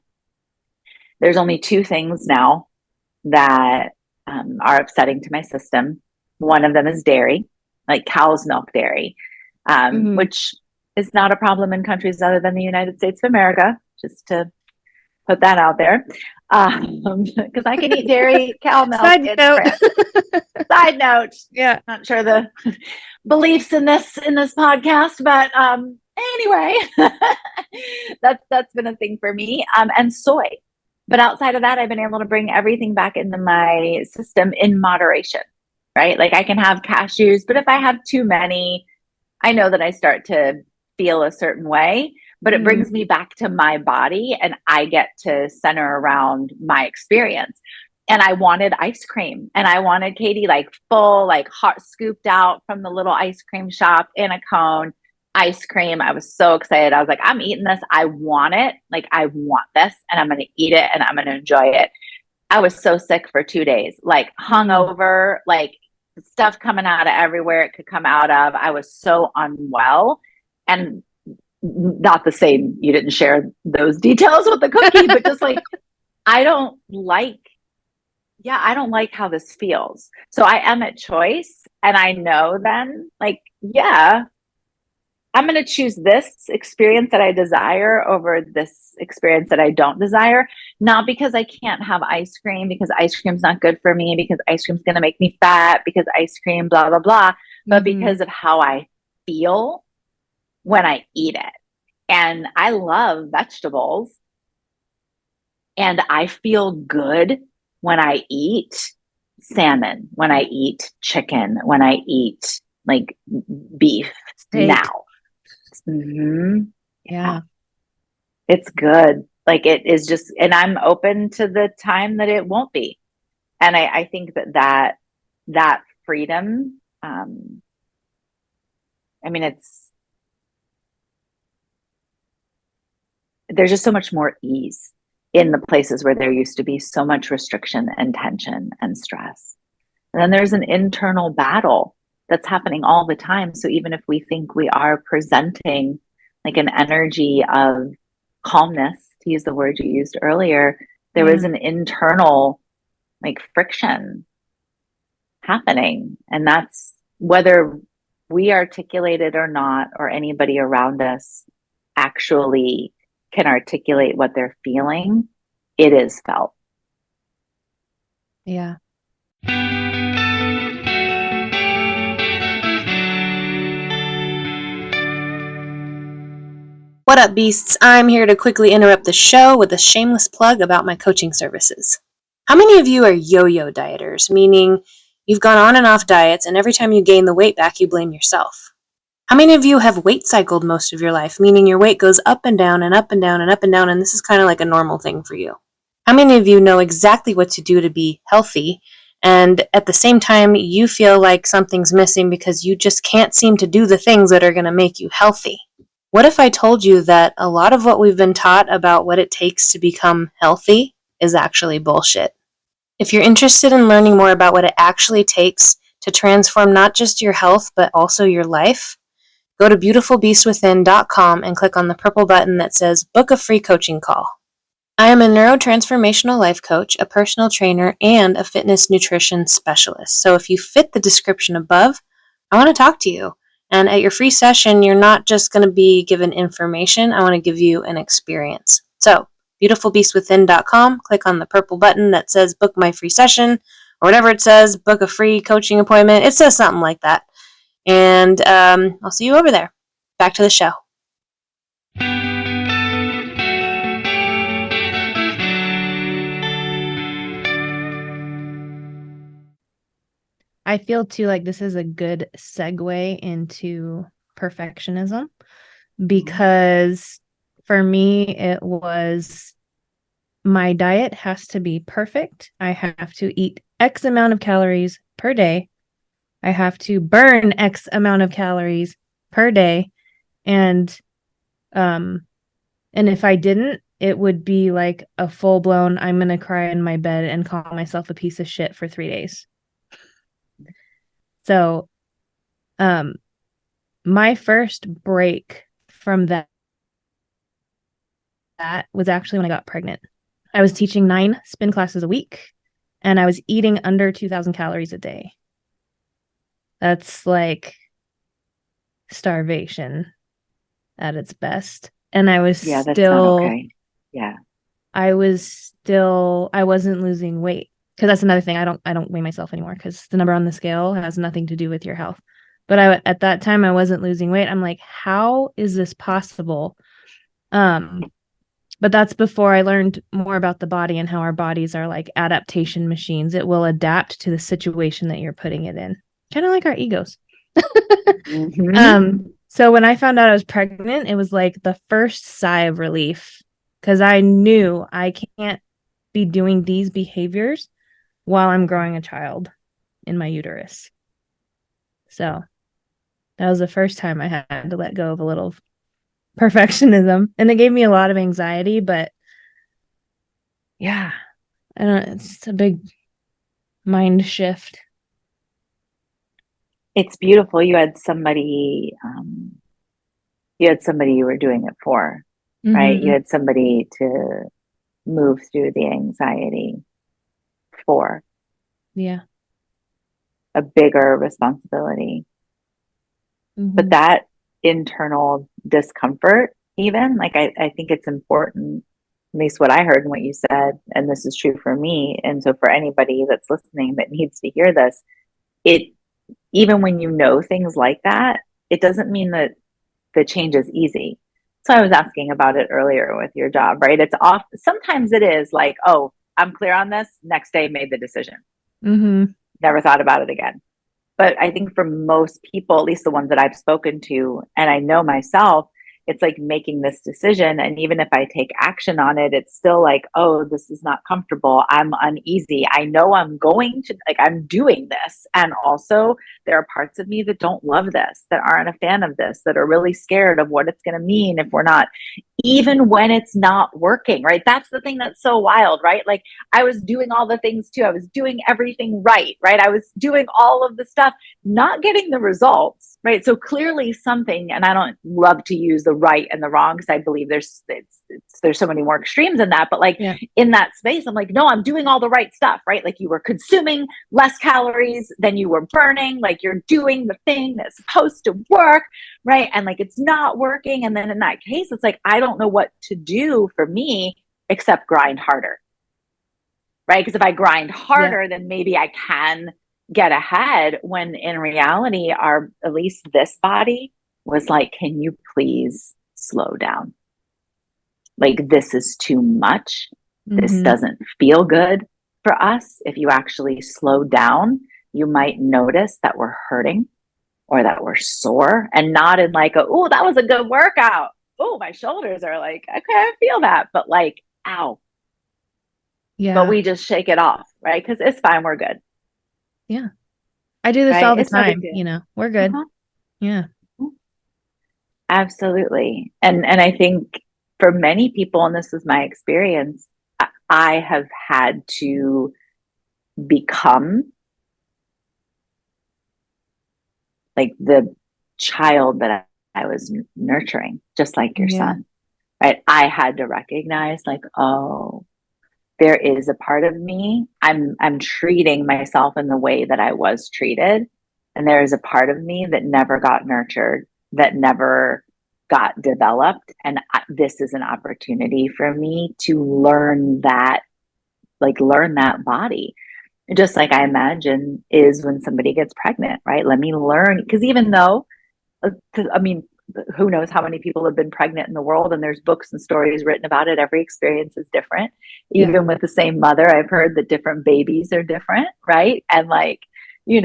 There's only two things now that are upsetting to my system. One of them is dairy, like cow's milk dairy, which is not a problem in countries other than the United States of America, just to put that out there. Because I can eat dairy, cow milk. Side note. Side note. Yeah. Not sure the beliefs in this podcast, but anyway, that's been a thing for me. And soy. But outside of that, I've been able to bring everything back into my system in moderation, right? Like I can have cashews, but if I have too many, I know that I start to feel a certain way, but it brings me back to my body and I get to center around my experience. And I wanted ice cream and I wanted Katie like full, like hot scooped out from the little ice cream shop in a cone ice cream. I was so excited. I was like, I'm eating this. I want it. Like, I want this and I'm going to eat it and I'm going to enjoy it. I was so sick for 2 days, like hungover, like stuff coming out of everywhere it could come out of. I was so unwell and not the same. You didn't share those details with the cookie, but just like, I don't like how this feels. So I am at choice. And I know then, like, yeah, I'm going to choose this experience that I desire over this experience that I don't desire. Not because I can't have ice cream, because ice cream's not good for me, because ice cream's going to make me fat, because ice cream, blah, blah, blah, but because of how I feel when I eat it. And I love vegetables. And I feel good when I eat salmon, when I eat chicken, when I eat like beef Steak. now. Yeah. It's good. Like it is just, and I'm open to the time that it won't be. And I think that freedom, I mean, there's just so much more ease in the places where there used to be so much restriction and tension and stress. And then there's an internal battle that's happening all the time. So even if we think we are presenting like an energy of calmness, to use the word you used earlier, there is an internal like friction happening. And that's whether we articulate it or not, or anybody around us actually can articulate what they're feeling, it is felt. Yeah. What up, beasts? I'm here to quickly interrupt the show with a shameless plug about my coaching services. How many of you are yo-yo dieters, meaning you've gone on and off diets and every time you gain the weight back, you blame yourself? How many of you have weight cycled most of your life, meaning your weight goes up and down and up and down and up and down, and this is kind of like a normal thing for you? How many of you know exactly what to do to be healthy, and at the same time, you feel like something's missing because you just can't seem to do the things that are going to make you healthy? What if I told you that a lot of what we've been taught about what it takes to become healthy is actually bullshit? If you're interested in learning more about what it actually takes to transform not just your health, but also your life, go to beautifulbeastwithin.com and click on the purple button that says Book a Free Coaching Call. I am a neurotransformational life coach, a personal trainer, and a fitness nutrition specialist. So if you fit the description above, I want to talk to you. And at your free session, you're not just going to be given information. I want to give you an experience. So beautifulbeastwithin.com, click on the purple button that says Book My Free Session, or whatever it says, Book a Free Coaching Appointment. It says something like that. And I'll see you over there. Back to the show. I feel too like this is a good segue into perfectionism, because for me, it was my diet has to be perfect. I have to eat X amount of calories per day. I have to burn X amount of calories per day. And if I didn't, it would be like a full blown, I'm going to cry in my bed and call myself a piece of shit for 3 days. So, my first break from that was actually when I got pregnant. I was teaching 9 spin classes a week, and I was eating under 2,000 calories a day. That's like starvation at its best. And I was Yeah, that's not okay. Yeah. I wasn't losing weight. Because that's another thing. I don't weigh myself anymore because the number on the scale has nothing to do with your health. But at that time I wasn't losing weight. I'm like, how is this possible? But that's before I learned more about the body and how our bodies are like adaptation machines. It will adapt to the situation that you're putting it in. Kind of like our egos. So when I found out I was pregnant, it was like the first sigh of relief because I knew I can't be doing these behaviors while I'm growing a child in my uterus. So that was the first time I had to let go of a little perfectionism, and it gave me a lot of anxiety, but yeah, I don't know, it's a big mind shift. It's beautiful. You had somebody you were doing it for, right? You had somebody to move through the anxiety for, Yeah. a bigger responsibility. But that internal discomfort, even like, I think it's important, at least what I heard and what you said, and this is true for me. And so for anybody that's listening that needs to hear this, it, even when you know things like that, it doesn't mean that the change is easy. So I was asking about it earlier with your job, right? It's off. Sometimes it is like, oh, I'm clear on this. Next day, made the decision. Never thought about it again. But I think for most people, at least the ones that I've spoken to, and I know myself, it's like making this decision. And even if I take action on it, it's still like, oh, this is not comfortable. I'm uneasy. I know I'm going to, like, I'm doing this. And also, there are parts of me that don't love this, that aren't a fan of this, that are really scared of what it's going to mean if we're not, even when it's not working, right? That's the thing that's so wild, right? Like, I was doing all the things too. I was doing everything right, right? I was doing all of the stuff, not getting the results, right? So clearly something, and I don't love to use the right and the wrong because I believe there's so many more extremes in that, but like, in that space, I'm like, no, I'm doing all the right stuff, right? Like, you were consuming less calories than you were burning, like you're doing the thing that's supposed to work, right? And like, it's not working. And then in that case, it's like, I don't know what to do for me except grind harder, right? Because if I grind harder, then maybe I can get ahead, when in reality, at least this body was like, can you please slow down? Like, this is too much. This doesn't feel good for us. If you actually slow down, you might notice that we're hurting or that we're sore, and not in like, oh, that was a good workout. Oh, my shoulders are like, okay, I feel that, but like, ow. Yeah. But we just shake it off, right? Because it's fine. We're good. Yeah. I do this right? all the It's no big time. deal. We're good. Yeah. Absolutely. And I think for many people, and this is my experience, I have had to become like the child that I was nurturing, just like your son, right? I had to recognize like, oh, there is a part of me. I'm treating myself in the way that I was treated. And there is a part of me that never got nurtured, that never got developed. And this is an opportunity for me to learn that, like, learn that body. Just like I imagine is when somebody gets pregnant, right? Let me learn. Because even though, I mean, who knows how many people have been pregnant in the world, and there's books and stories written about it. Every experience is different. Even with the same mother, I've heard that different babies are different, right? And like, you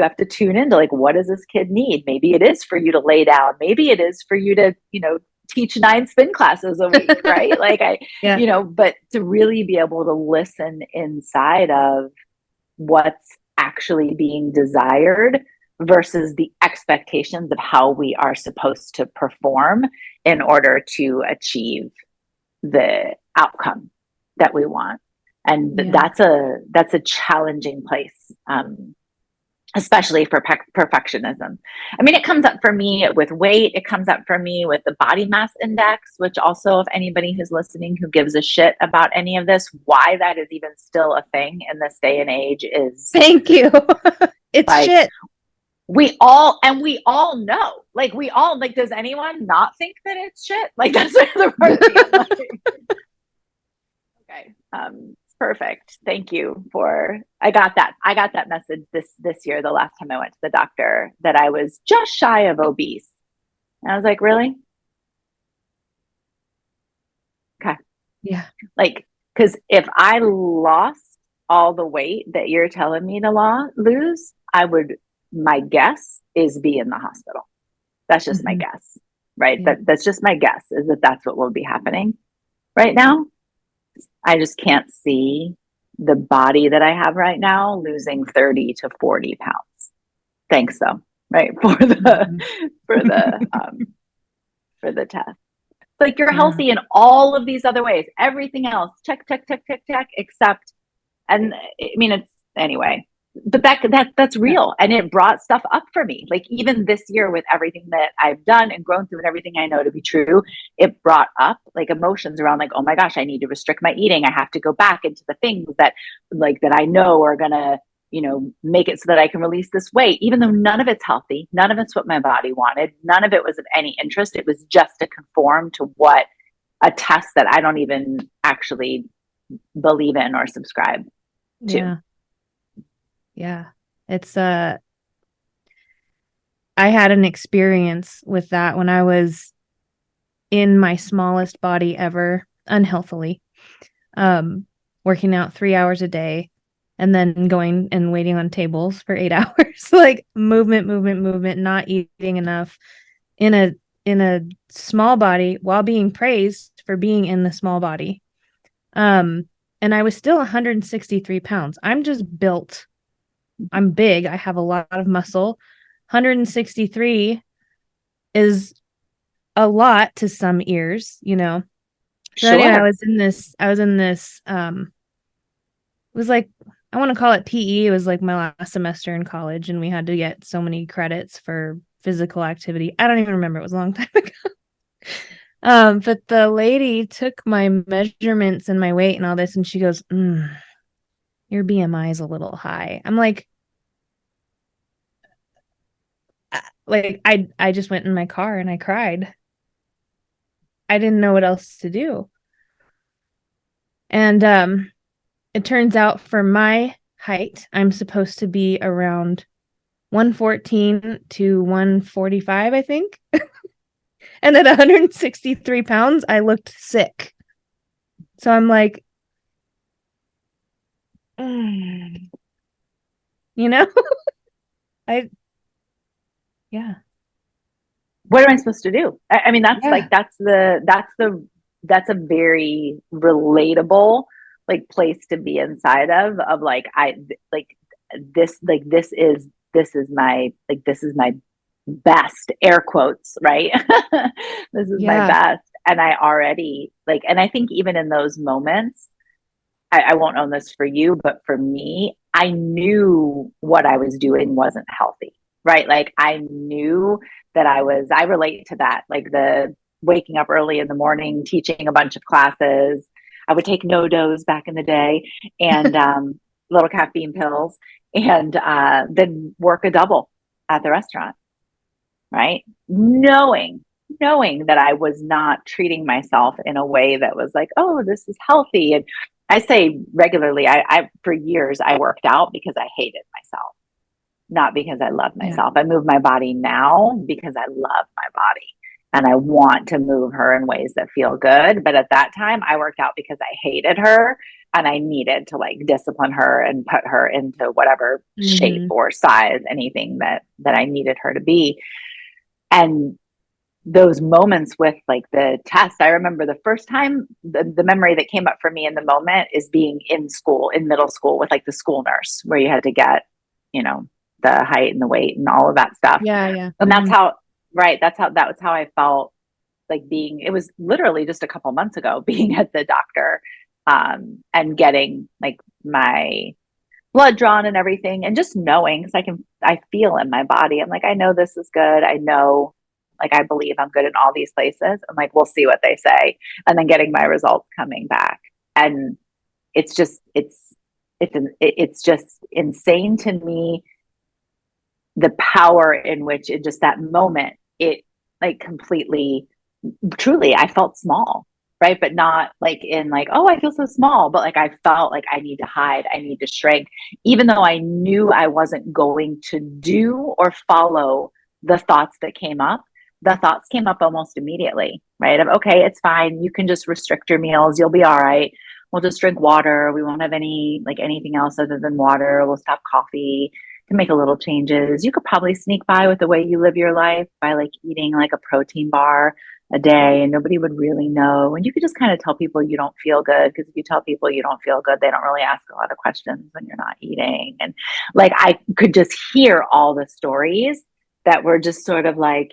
have to tune into like, what does this kid need? Maybe it is for you to lay down. Maybe it is for you to, teach 9 spin classes a week, right? Like but to really be able to listen inside of what's actually being desired versus the expectations of how we are supposed to perform in order to achieve the outcome that we want. And that's a challenging place especially for perfectionism. I mean, it comes up for me with weight. It comes up for me with the body mass index, which also, if anybody who's listening who gives a shit about any of this, why that is even still a thing in this day and age is Thank you. It's like, shit. we all know, like, we all, like, does anyone not think that it's shit? Like, that's the part of me. I'm like, okay. Perfect. Thank you for, I got that message this year, the last time I went to the doctor, that I was just shy of obese. And I was like, really? Okay. Yeah. Like, because if I lost all the weight that you're telling me to lose, I would, my guess is be in the hospital. That's just my guess, right? Yeah. That's just my guess, is that that's what will be happening right now. I just can't see the body that I have right now losing 30 to 40 pounds. Thanks though, right? For the for the test. Like, you're Yeah. healthy in all of these other ways. Everything else, check, check, check, check, check, except, and I mean, it's anyway, but that's Yeah. real. And it brought stuff up for me. Like, even this year, with everything that I've done and grown through and everything I know to be true, it brought up like emotions around, like, oh my gosh, I need to restrict my eating. I have to go back into the things that, like, that I know are gonna, make it so that I can release this weight, even though none of it's healthy, none of it's what my body wanted, none of it was of any interest. It was just to conform to what a test that I don't even actually believe in or subscribe to. Yeah. Yeah. It's I had an experience with that when I was in my smallest body ever, unhealthily, working out 3 hours a day and then going and waiting on tables for 8 hours, like movement, not eating enough in a small body while being praised for being in the small body. And I was still 163 pounds. I'm just built. I'm big. I have a lot of muscle. 163 is a lot to some ears, So anyway, Sure. I was in this, it was like, I want to call it PE. It was like my last semester in college, and we had to get so many credits for physical activity. I don't even remember. It was a long time ago. But the lady took my measurements and my weight and all this, and she goes, your BMI is a little high. I'm like I just went in my car and I cried. I didn't know what else to do. And it turns out for my height, I'm supposed to be around 114 to 145, I think. And at 163 pounds, I looked sick. So I'm like, you know, I, yeah, What am I supposed to do? I mean, that's like, yeah, that's a very relatable, like, place to be inside of, like, this is my, like, this is my best, air quotes, right? This is my yeah, best. And I already, like, and I think even in those moments, I won't own this for you, but for me, I knew what I was doing wasn't healthy, right? Like, I knew that I relate to that, like the waking up early in the morning, teaching a bunch of classes. I would take no dose back in the day, and little caffeine pills, and then work a double at the restaurant, right? Knowing that I was not treating myself in a way that was like, oh, this is healthy. And I say regularly, I for years I worked out because I hated myself, not because I love yeah, myself. I move my body now because I love my body and I want to move her in ways that feel good. But at that time, I worked out because I hated her and I needed to, like, discipline her and put her into whatever shape mm-hmm. or size, anything that I needed her to be. And those moments with, like, the test, I remember the first time, the memory that came up for me in the moment is being in school, in middle school, with, like, the school nurse, where you had to get, you know, the height and the weight and all of that stuff. Yeah, yeah, And that's mm-hmm. how, right, that was how I felt, like, being, it was literally just a couple months ago, being at the doctor, and getting, like, my blood drawn and everything, and just knowing, because I feel in my body. I'm like, I know this is good. I know, like, I believe I'm good in all these places. I'm like, we'll see what they say. And then getting my results coming back. And it's just, it's just insane to me, the power in which in just that moment, it like completely, truly, I felt small, right? But not like in like, oh, I feel so small, but like I felt like I need to hide, I need to shrink, even though I knew I wasn't going to do or follow the thoughts that came up. The thoughts came up almost immediately, right? Of, okay, it's fine. You can just restrict your meals. You'll be all right. We'll just drink water. We won't have any, like anything else other than water. We'll stop coffee, can make a little changes. You could probably sneak by with the way you live your life by like eating like a protein bar a day and nobody would really know. And you could just kind of tell people you don't feel good, because if you tell people you don't feel good, they don't really ask a lot of questions when you're not eating. And like I could just hear all the stories that were just sort of like,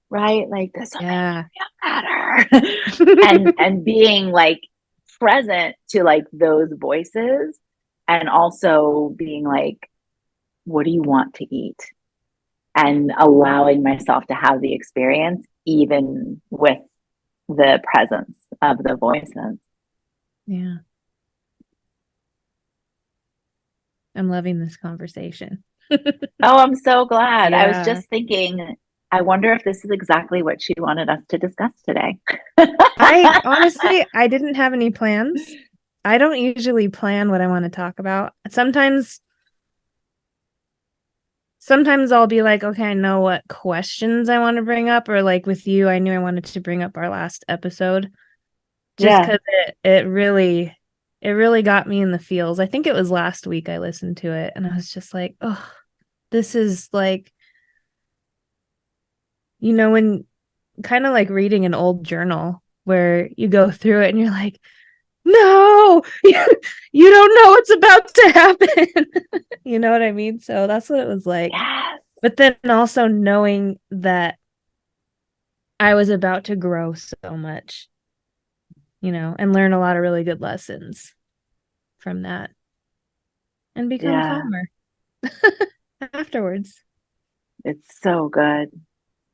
right? Like this will make you feel better. and being like present to like those voices, and also being like, what do you want to eat? And allowing myself to have the experience, even with the presence of the voices. Yeah. I'm loving this conversation. Oh, I'm so glad. I was Yeah. just thinking, I wonder if this is exactly what she wanted us to discuss today. I honestly, I didn't have any plans. I don't usually plan what I want to talk about. Sometimes I'll be like, okay, I know what questions I want to bring up, or like with you, I knew I wanted to bring up our last episode just Yeah. because it really got me in the feels. I think it was last week I listened to it and I was just like, oh, this is like, when kind of like reading an old journal where you go through it and you're like, no, you don't know what's about to happen. You know what I mean? So that's what it was like. Yes. But then also knowing that I was about to grow so much, and learn a lot of really good lessons from that and become Yeah. calmer afterwards. It's so good.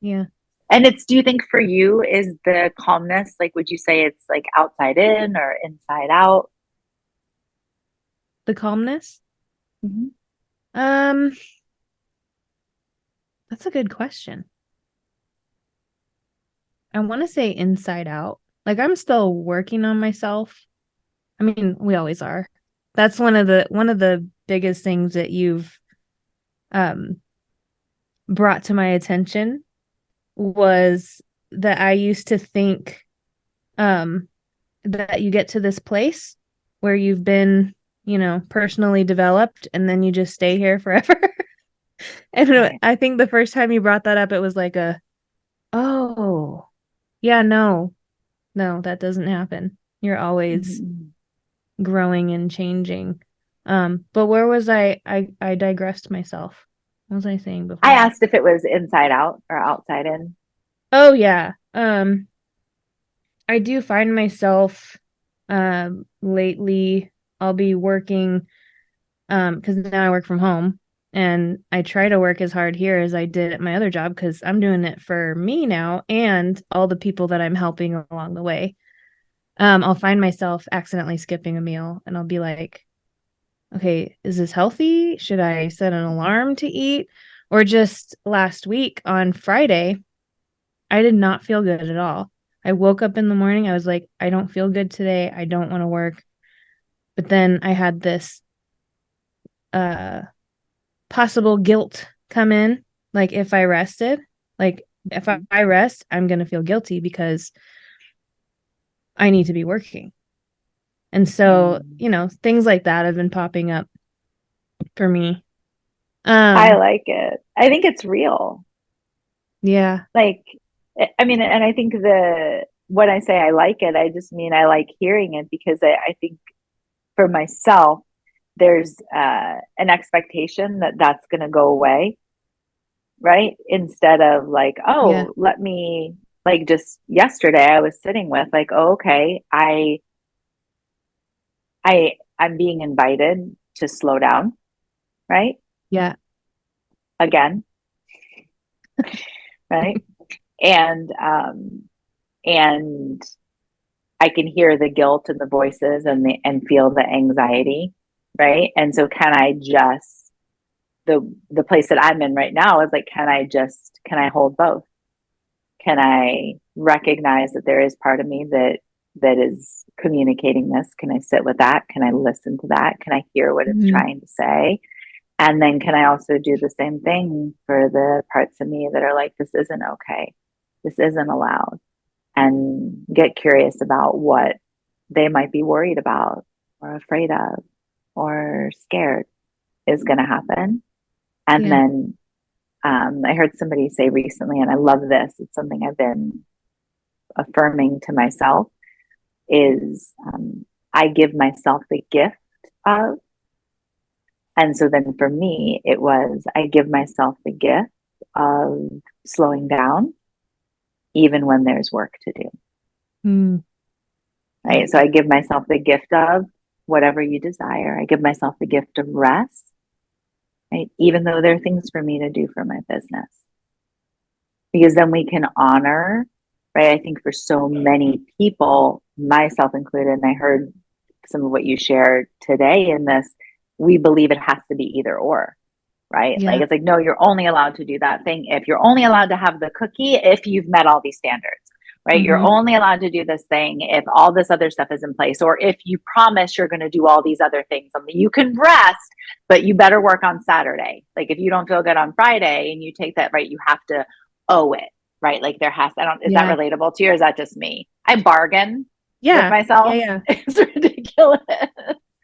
Yeah. And do you think for you, is the calmness, like, would you say it's like outside in or inside out? The calmness? Mm-hmm. Um, that's a good question. I want to say inside out. Like I'm still working on myself. I mean, we always are. That's one of the biggest things that you've um brought to my attention was that I used to think that you get to this place where you've been, personally developed and then you just stay here forever. And Right. I think the first time you brought that up, it was like oh, yeah, no, that doesn't happen. You're always Mm-hmm. growing and changing. But where was I digressed myself. What was I saying I before that? asked if it was inside out or outside in. Oh yeah. I do find myself lately I'll be working because now I work from home and I try to work as hard here as I did at my other job because I'm doing it for me now and all the people that I'm helping along the way. I'll find myself accidentally skipping a meal and I'll be like, okay, is this healthy? Should I set an alarm to eat? Or just last week on Friday, I did not feel good at all. I woke up in the morning. I was like, I don't feel good today. I don't want to work. But then I had this uh possible guilt come in. Like if I rested, like if Mm-hmm. I rest, I'm going to feel guilty because I need to be working. And so, Mm. things like that have been popping up for me. I Um, like it. I think it's real. yeah. Like, I mean, and I think when I say I like it, I just mean I like hearing it, because I think for myself, there's an expectation that that's going to go away, right? Instead of like, Yeah. oh, let me, like, just yesterday I was sitting with like, oh, okay, I I'm being invited to slow down, right? Yeah. Again, right? And I can hear the guilt and the voices and feel the anxiety, right? And so can I just the place that I'm in right now is like, can I hold both? Can I recognize that there is part of me that is communicating this? Can I sit with that? Can I listen to that? Can I hear what it's trying to say? And then can I also do the same thing for the parts of me that are like, this isn't okay. This isn't allowed. And get curious about what they might be worried about or afraid of or scared is going to happen. And then I heard somebody say recently, and I love this, it's something I've been affirming to myself, is I give myself the gift of. And so then for me, it was I give myself the gift of slowing down, even when there's work to do. Right. So I give myself the gift of whatever you desire. I give myself the gift of rest, right? Even though there are things for me to do for my business. Because then we can honor, right? I think for so many people, myself included, and I heard some of what you shared today in this, we believe it has to be either or, right? Yeah. Like it's like, no, you're only allowed to do that thing if you're only allowed to have the cookie if you've met all these standards, right? You're only allowed to do this thing if all this other stuff is in place, or if you promise you're going to do all these other things. You can rest, but you better work on Saturday. Like if you don't feel good on Friday and you take that, right, you have to owe it, right? Like there has, is that relatable to you, or is that just me? I bargain with myself. It's ridiculous.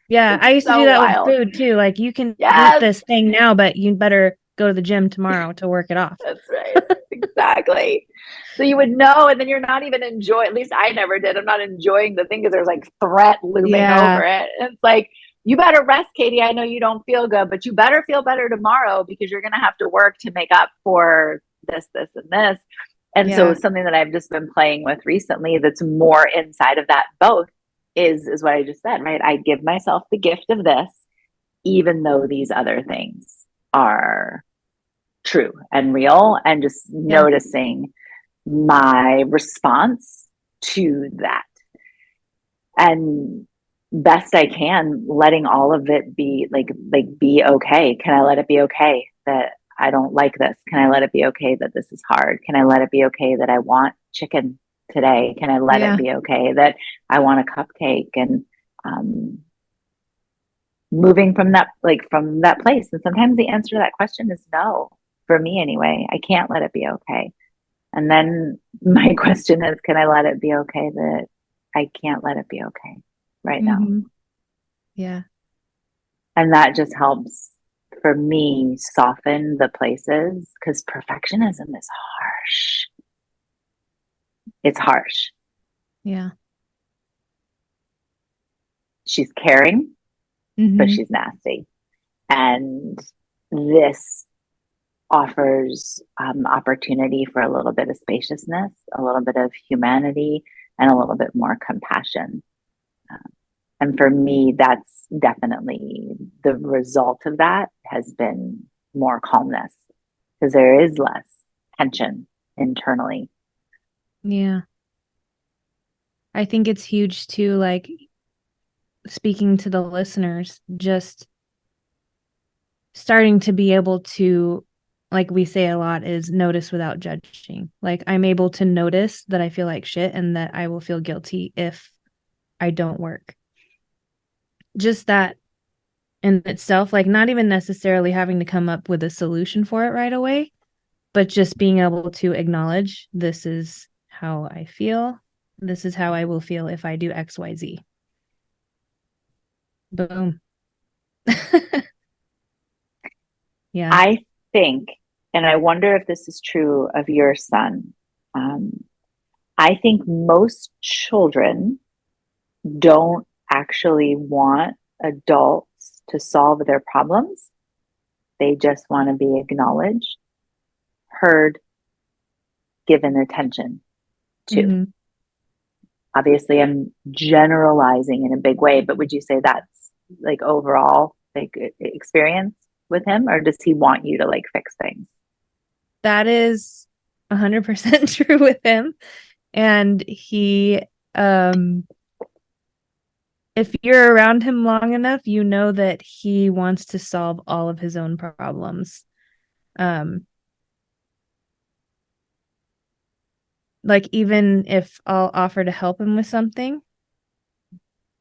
Yeah, it's I used to do that wild. with food too. Like you can eat this thing now, but you better go to the gym tomorrow to work it off. That's right. Exactly. So you would know, and then you're not even enjoying, at least I never did. I'm not enjoying the thing because there's like threat looming over it. And it's like, you better rest, Katie. I know you don't feel good, but you better feel better tomorrow because you're going to have to work to make up for this, this, and this. And so something that I've just been playing with recently that's more inside of that both is what I just said, right? I give myself the gift of this, even though these other things are true and real, and just noticing my response to that. And best I can, letting all of it be be okay. Can I let it be okay that I don't like this? Can I let it be okay that this is hard? Can I let it be okay that I want chicken today? Can I let it be okay that I want a cupcake? And moving from that place. And sometimes the answer to that question is no. For me anyway, I can't let it be okay. And then my question is, can I let it be okay that I can't let it be okay right now? Yeah. And that just helps for me soften the places, because perfectionism is harsh. It's harsh. Yeah. She's caring, but she's nasty. And this offers opportunity for a little bit of spaciousness, a little bit of humanity, and a little bit more compassion. And for me, that's definitely the result of that has been more calmness, because there is less tension internally. Yeah. I think it's huge too, like speaking to the listeners, just starting to be able to, like we say a lot, is notice without judging. Like I'm able to notice that I feel like shit and that I will feel guilty if I don't work. Just that in itself, like not even necessarily having to come up with a solution for it right away, but just being able to acknowledge this is how I feel. This is how I will feel if I do XYZ. Boom. Yeah. I think, and I wonder if this is true of your son, I think most children don't actually want adults to solve their problems. They just want to be acknowledged, heard, given attention to. Obviously, I'm generalizing in a big way, but would you say that's like overall like experience with him, or does he want you to like fix things? That is 100% true with him. And he, if you're around him long enough, you know that he wants to solve all of his own problems. Like even if I'll offer to help him with something,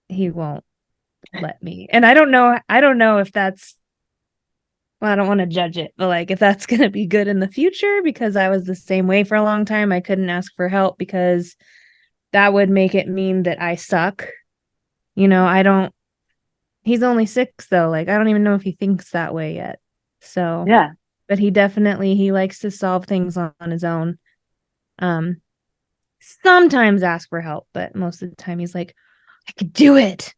he won't let me. And I don't know if that's, well, I don't want to judge it, but like if that's going to be good in the future, because I was the same way for a long time. I couldn't ask for help because that would make it mean that I suck. I don't, he's only 6 though. Like I don't even know if he thinks that way yet. So, Yeah. but he likes to solve things on his own. Sometimes ask for help, but most of the time he's like, I could do it.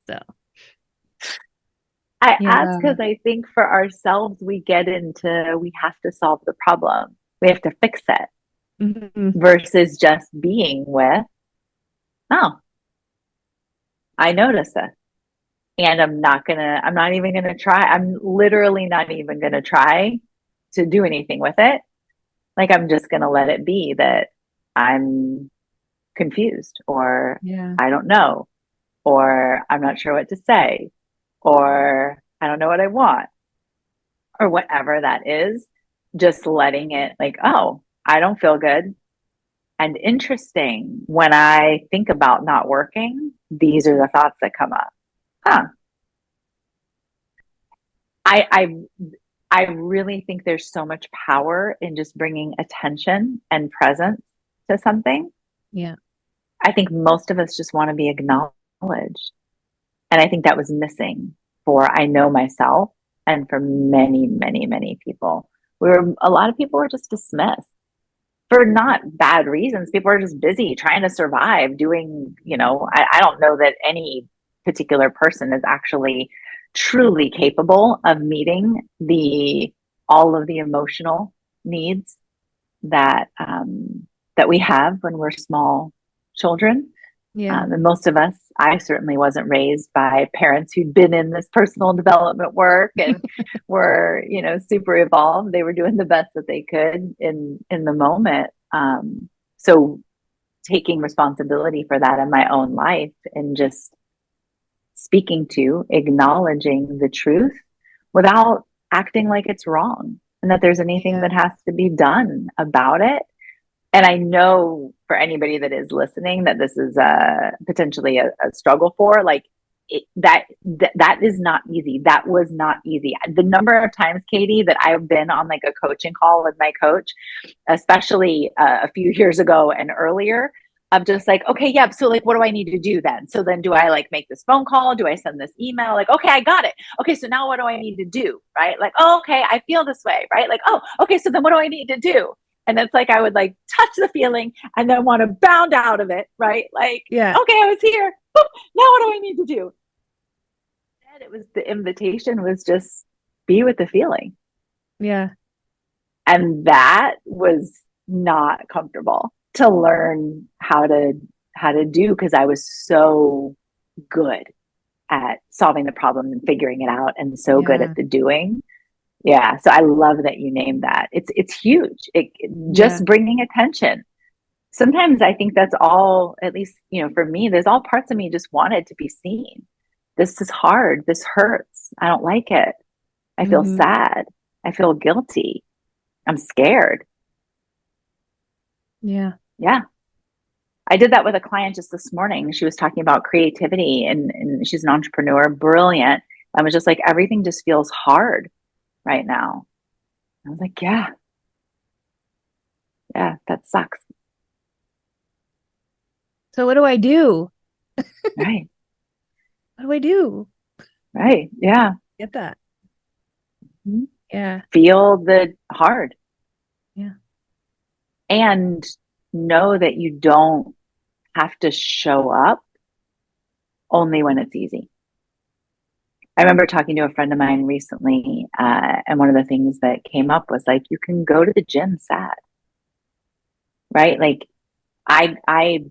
So I ask yeah. because I think for ourselves, we get into we have to solve the problem, we have to fix it Mhm. versus just being with, oh, I notice this. And I'm not even gonna try. I'm literally not even gonna try to do anything with it. Like I'm just gonna let it be that I'm confused or Yeah. I don't know or I'm not sure what to say or I don't know what I want or whatever that is. Just letting it like, oh, I don't feel good. And interesting, when I think about not working, these are the thoughts that come up. Huh. I, I I really think there's so much power in just bringing attention and presence to something. Yeah. I think most of us just want to be acknowledged. And I think that was missing for, I know myself, and for many, many, many people. A lot of people were just dismissed for not bad reasons. People are just busy trying to survive, doing, I don't know that any particular person is actually truly capable of meeting all of the emotional needs that we have when we're small children. Yeah. And most of us, I certainly wasn't raised by parents who'd been in this personal development work and were, super evolved. They were doing the best that they could in the moment. So taking responsibility for that in my own life and just speaking to, acknowledging the truth without acting like it's wrong and that there's anything Yeah. that has to be done about it. And I know for anybody that is listening that this is potentially a struggle for, like that is not easy. That was not easy. The number of times, Katie, that I've been on like a coaching call with my coach, especially a few years ago and earlier, of just like, okay, yeah, so like, what do I need to do then? So then do I like make this phone call? Do I send this email? Like, okay, I got it. Okay, so now what do I need to do? Right? Like, oh, okay, I feel this way, right? Like, oh, okay, so then what do I need to do? And it's like I would like touch the feeling and then want to bound out of it, right? Like, Yeah. okay, I was here. Boop, now what do I need to do? And it was the invitation was just be with the feeling. Yeah. And that was not comfortable to learn how to do because I was so good at solving the problem and figuring it out and so good Yeah. at the doing. Yeah, so I love that you named that. It's huge. Yeah. Just bringing attention. Sometimes I think that's all, at least, for me, there's all parts of me just wanted to be seen. This is hard. This hurts. I don't like it. I feel Mm-hmm. sad. I feel guilty. I'm scared. Yeah. Yeah. I did that with a client just this morning. She was talking about creativity and she's an entrepreneur, brilliant. I was just like, everything just feels hard right now. I was like, yeah, yeah, that sucks. So what do I do? Right. What do I do? Right. Yeah. Get that. Mhm. Yeah. Feel the hard Yeah. and know that you don't have to show up only when it's easy. I remember talking to a friend of mine recently, and one of the things that came up was like, you can go to the gym sad, right? Like, I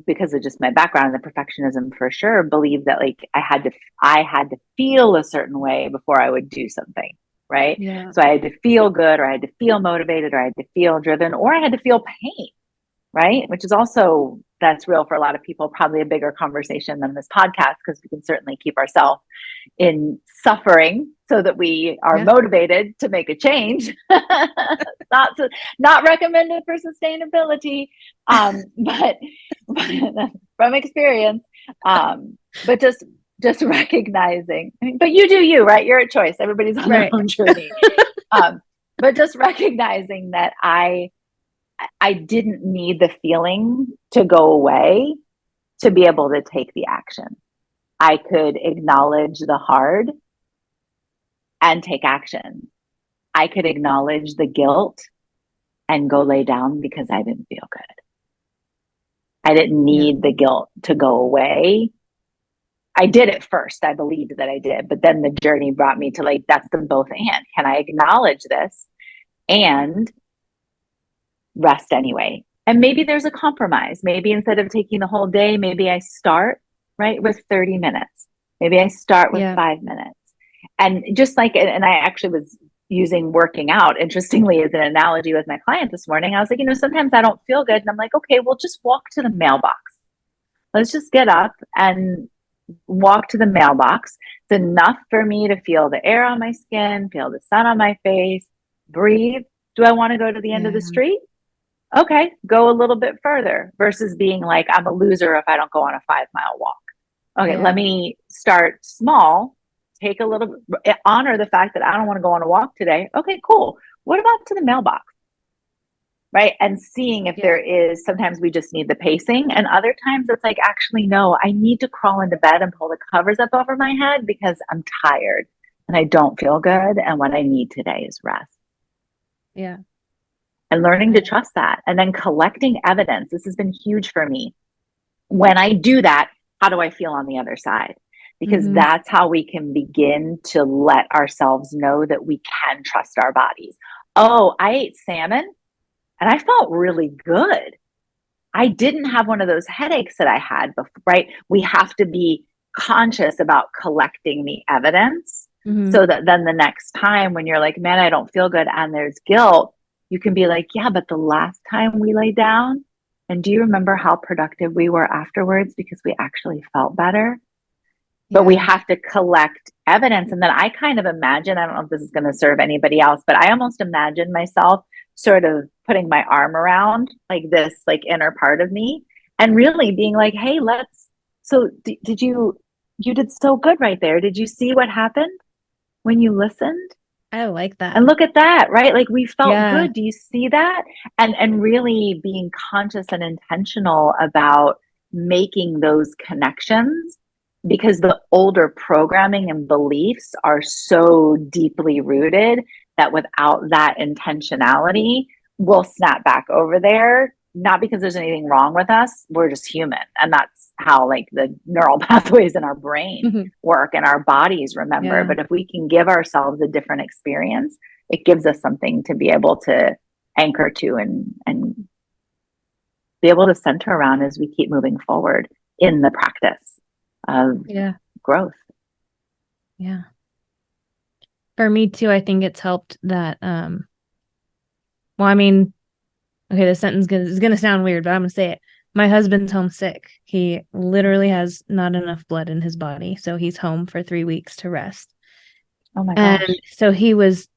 because of just my background and the perfectionism for sure, believed that like I had to feel a certain way before I would do something. Right. Yeah. So I had to feel good, or I had to feel motivated, or I had to feel driven, or I had to feel pain. Right. Which is also, that's real for a lot of people, probably a bigger conversation than this podcast, because we can certainly keep ourselves in suffering so that we are motivated to make a change. Not recommended for sustainability, but from experience, but just recognizing. But you do you, right? You're a choice. Everybody's on their own journey. But just recognizing that I didn't need the feeling to go away to be able to take the action. I could acknowledge the hard and take action. I could acknowledge the guilt and go lay down because I didn't feel good. I didn't need the guilt to go away. I did it first. I believed that I did, but then the journey brought me to like, that's the both and. Can I acknowledge this and rest anyway? And maybe there's a compromise. Maybe instead of taking the whole day, maybe I start right with 30 minutes. Maybe I start with 5 minutes. And just like, and I actually was using working out, interestingly, as an analogy with my client this morning. I was like, sometimes I don't feel good. And I'm like, okay, well, just walk to the mailbox. Let's just get up and walk to the mailbox. It's enough for me to feel the air on my skin, feel the sun on my face, breathe. Do I want to go to the end of the street? Okay, go a little bit further, versus being like, I'm a loser if I don't go on a 5-mile walk. Okay, let me start small, take a little, honor the fact that I don't want to go on a walk today. Okay, cool. What about to the mailbox? Right. And seeing if there is, sometimes we just need the pacing, and other times it's like, actually, no, I need to crawl into bed and pull the covers up over my head because I'm tired and I don't feel good. And what I need today is rest. Yeah. And learning to trust that, and then collecting evidence. This has been huge for me. When I do that, how do I feel on the other side? Because that's how we can begin to let ourselves know that we can trust our bodies. Oh, I ate salmon and I felt really good. I didn't have one of those headaches that I had before, right? We have to be conscious about collecting the evidence so that then the next time when you're like, man, I don't feel good and there's guilt, you can be like, yeah, but the last time we lay down, and do you remember how productive we were afterwards because we actually felt better? But we have to collect evidence. And then I kind of imagine, I don't know if this is going to serve anybody else, but I almost imagine myself sort of putting my arm around like this, like inner part of me, and really being like, hey, did you did so good right there. Did you see what happened when you listened? I like that. And look at that, right? Like we felt good. Do you see that? And really being conscious and intentional about making those connections, because the older programming and beliefs are so deeply rooted that without that intentionality, we'll snap back over there. Not because there's anything wrong with us. We're just human. And that's how like the neural pathways in our brain work and our bodies remember. But if we can give ourselves a different experience, it gives us something to be able to anchor to and be able to center around as we keep moving forward in the practice of growth. Yeah. For me too, I think it's helped that, okay, this sentence is going to sound weird, but I'm going to say it. My husband's homesick. He literally has not enough blood in his body. So he's home for 3 weeks to rest. Oh my gosh. And so he was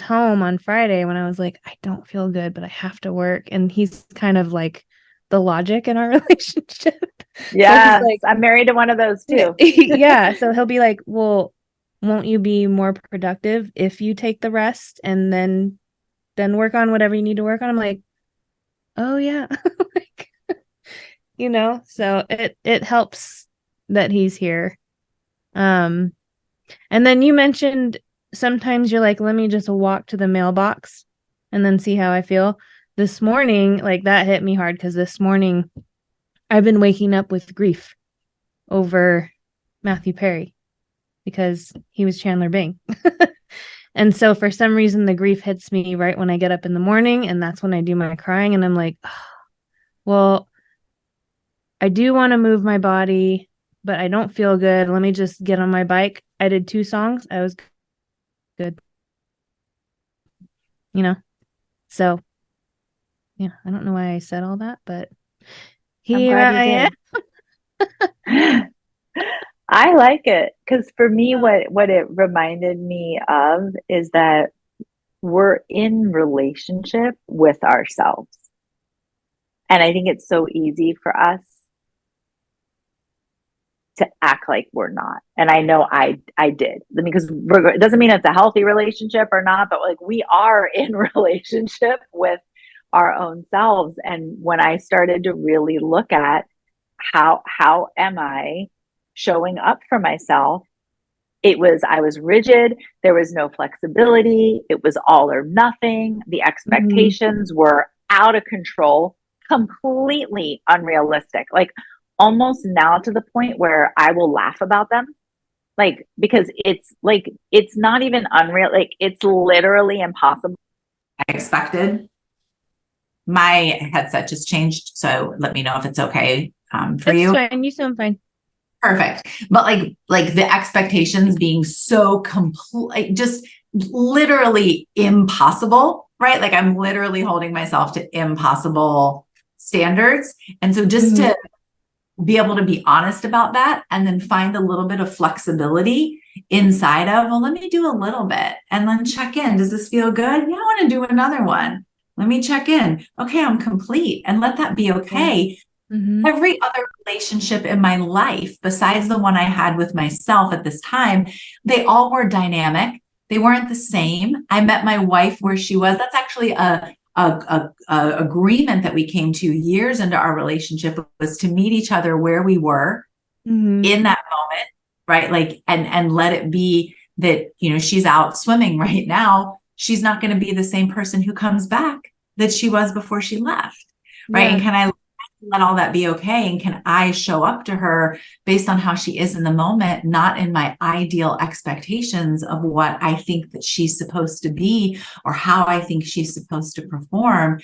home on Friday when I was like, I don't feel good, but I have to work. And he's kind of like the logic in our relationship. Yeah. So like, I'm married to one of those too. Yeah. So he'll be like, well, won't you be more productive if you take the rest and then work on whatever you need to work on? I'm like, oh yeah. Like, so it helps that he's here. And then you mentioned sometimes you're like, let me just walk to the mailbox and then see how I feel. This morning, like that hit me hard because this morning I've been waking up with grief over Matthew Perry because he was Chandler Bing. And so for some reason, the grief hits me right when I get up in the morning, and that's when I do my crying. And I'm like, oh, well, I do want to move my body, but I don't feel good. Let me just get on my bike. I did 2 songs. I was good, you know? So, yeah, I don't know why I said all that, but I'm here glad you I am. did. I like it because for me, what it reminded me of is that we're in relationship with ourselves. And I think it's so easy for us to act like we're not. And I know I did because it doesn't mean it's a healthy relationship or not, but like we are in relationship with our own selves. And when I started to really look at how am I showing up for myself, I was rigid. There was no flexibility. It was all or nothing. The Mhm. expectations were out of control, completely unrealistic. Like almost now to the point where I will laugh about them. Because it's not even unreal. Like it's literally impossible. I expected. My headset just changed, so let me know if it's okay for It's you. fine. You sound fine. Perfect. But like the expectations being so complete, just literally impossible, right? Like I'm literally holding myself to impossible standards. And so just Mhm. to be able to be honest about that and then find a little bit of flexibility inside of, well, let me do a little bit and then check in. Does this feel good? Yeah, I want to do another one. Let me check in. Okay, I'm complete, and let that be okay. Mhm. Every other relationship in my life, besides the one I had with myself at this time, they all were dynamic. They weren't the same. I met my wife where she was. That's actually a agreement that we came to years into our relationship, was to meet each other where we were Mhm. in that moment, right? Like, and let it be that, she's out swimming right now. She's not going to be the same person who comes back that she was before she left, right? Yeah. And can I let all that be okay? And can I show up to her based on how she is in the moment, not in my ideal expectations of what I think that she's supposed to be or how I think she's supposed to perform,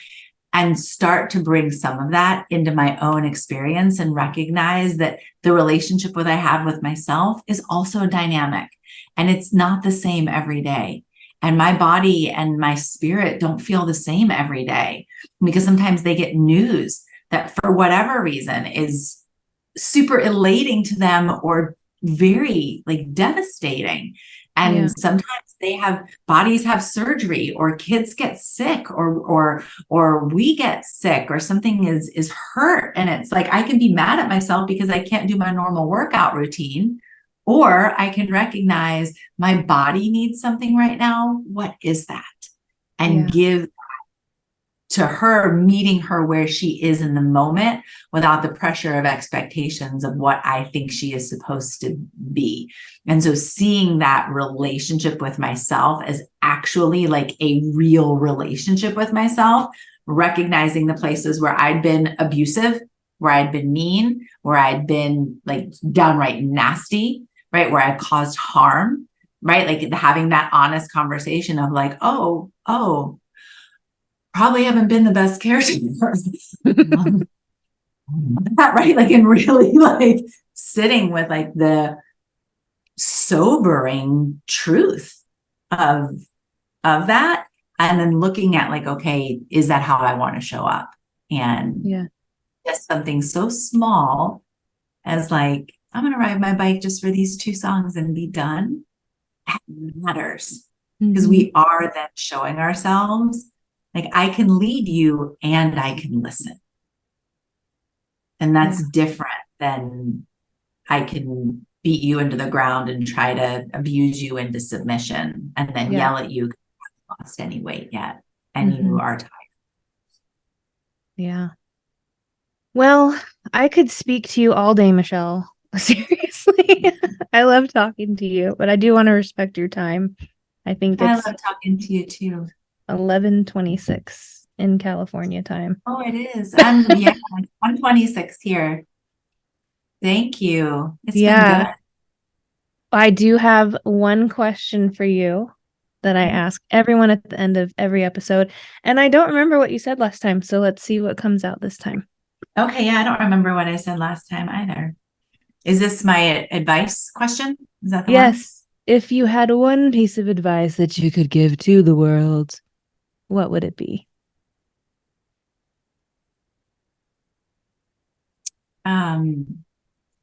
and start to bring some of that into my own experience and recognize that the relationship that I have with myself is also dynamic and it's not the same every day. And my body and my spirit don't feel the same every day, because sometimes they get news that for whatever reason is super elating to them or very like devastating. And Yeah. sometimes bodies have surgery, or kids get sick, or we get sick, or something is hurt. And it's like, I can be mad at myself because I can't do my normal workout routine, or I can recognize my body needs something right now. What is that? And Yeah. give to her, meeting her where she is in the moment without the pressure of expectations of what I think she is supposed to be. And so seeing that relationship with myself as actually like a real relationship with myself, recognizing the places where I'd been abusive, where I'd been mean, where I'd been like downright nasty, right? Where I'd caused harm, right? Like having that honest conversation of like, oh, probably haven't been the best caretaker. Right? Like, and really like sitting with like the sobering truth of that, and then looking at like, okay, is that how I want to show up? And Yeah. just something so small as like, I'm going to ride my bike just for these 2 songs and be done. That matters, because Mhm. we are then showing ourselves like, I can lead you and I can listen. And that's different than I can beat you into the ground and try to abuse you into submission and then Yeah. yell at you, haven't lost any weight yet, and you are tired. Yeah. Well, I could speak to you all day, Michelle. Seriously. I love talking to you, but I do want to respect your time. I think I it's love talking to you too. 11:26 in California time. Oh, it is. And yeah, 126 here. Thank you. It's been Yeah. good. I do have one question for you that I ask everyone at the end of every episode. And I don't remember what you said last time, so let's see what comes out this time. Okay, yeah, I don't remember what I said last time either. Is this my advice question? Is that the one? Yes. If you had one piece of advice that you could give to the world, what would it be?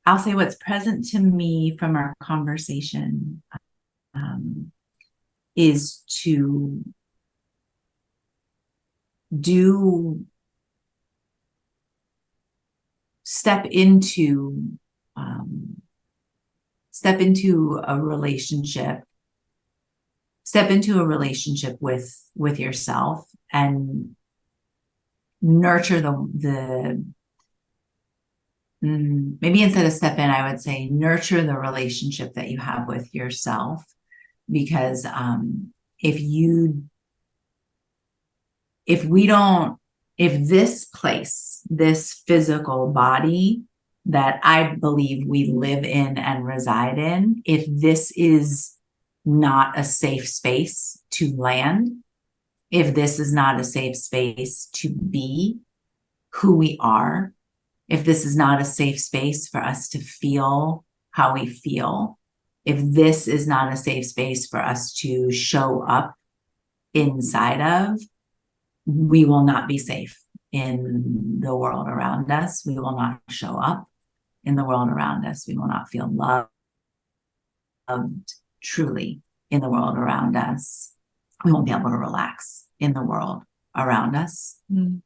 I'll say what's present to me from our conversation is to do step into step into a relationship with yourself and nurture the maybe instead of step in, I would say nurture the relationship that you have with yourself, because if we don't, if this place, this physical body that I believe we live in and reside in, if this is not a safe space to land, if this is not a safe space to be who we are, if this is not a safe space for us to feel how we feel, if this is not a safe space for us to show up inside of, we will not be safe in the world around us. We will not show up in the world around us. We will not feel loved truly in the world around us. We won't be able to relax in the world around us.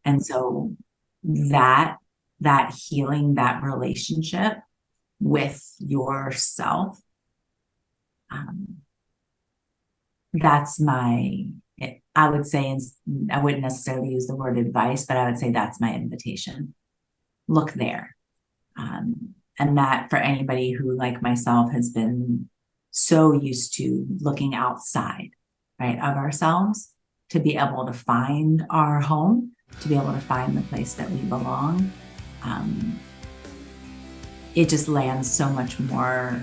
And so that healing, that relationship with yourself, that's I would say, I wouldn't necessarily use the word advice, but I would say that's my invitation. Look there. And that for anybody who, like myself, has been so used to looking outside, right, of ourselves, to be able to find our home, to be able to find the place that we belong, it just lands so much more.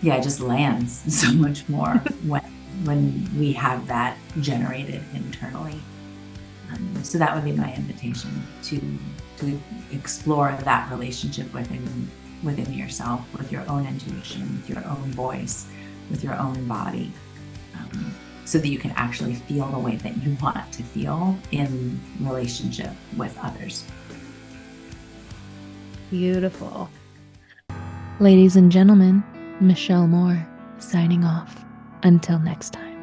Yeah, it just lands so much more when we have that generated internally. So that would be my invitation, to explore that relationship within yourself, with your own intuition, with your own voice, with your own body, so that you can actually feel the way that you want to feel in relationship with others. Beautiful. Ladies and gentlemen, Michelle Moore signing off. Until next time.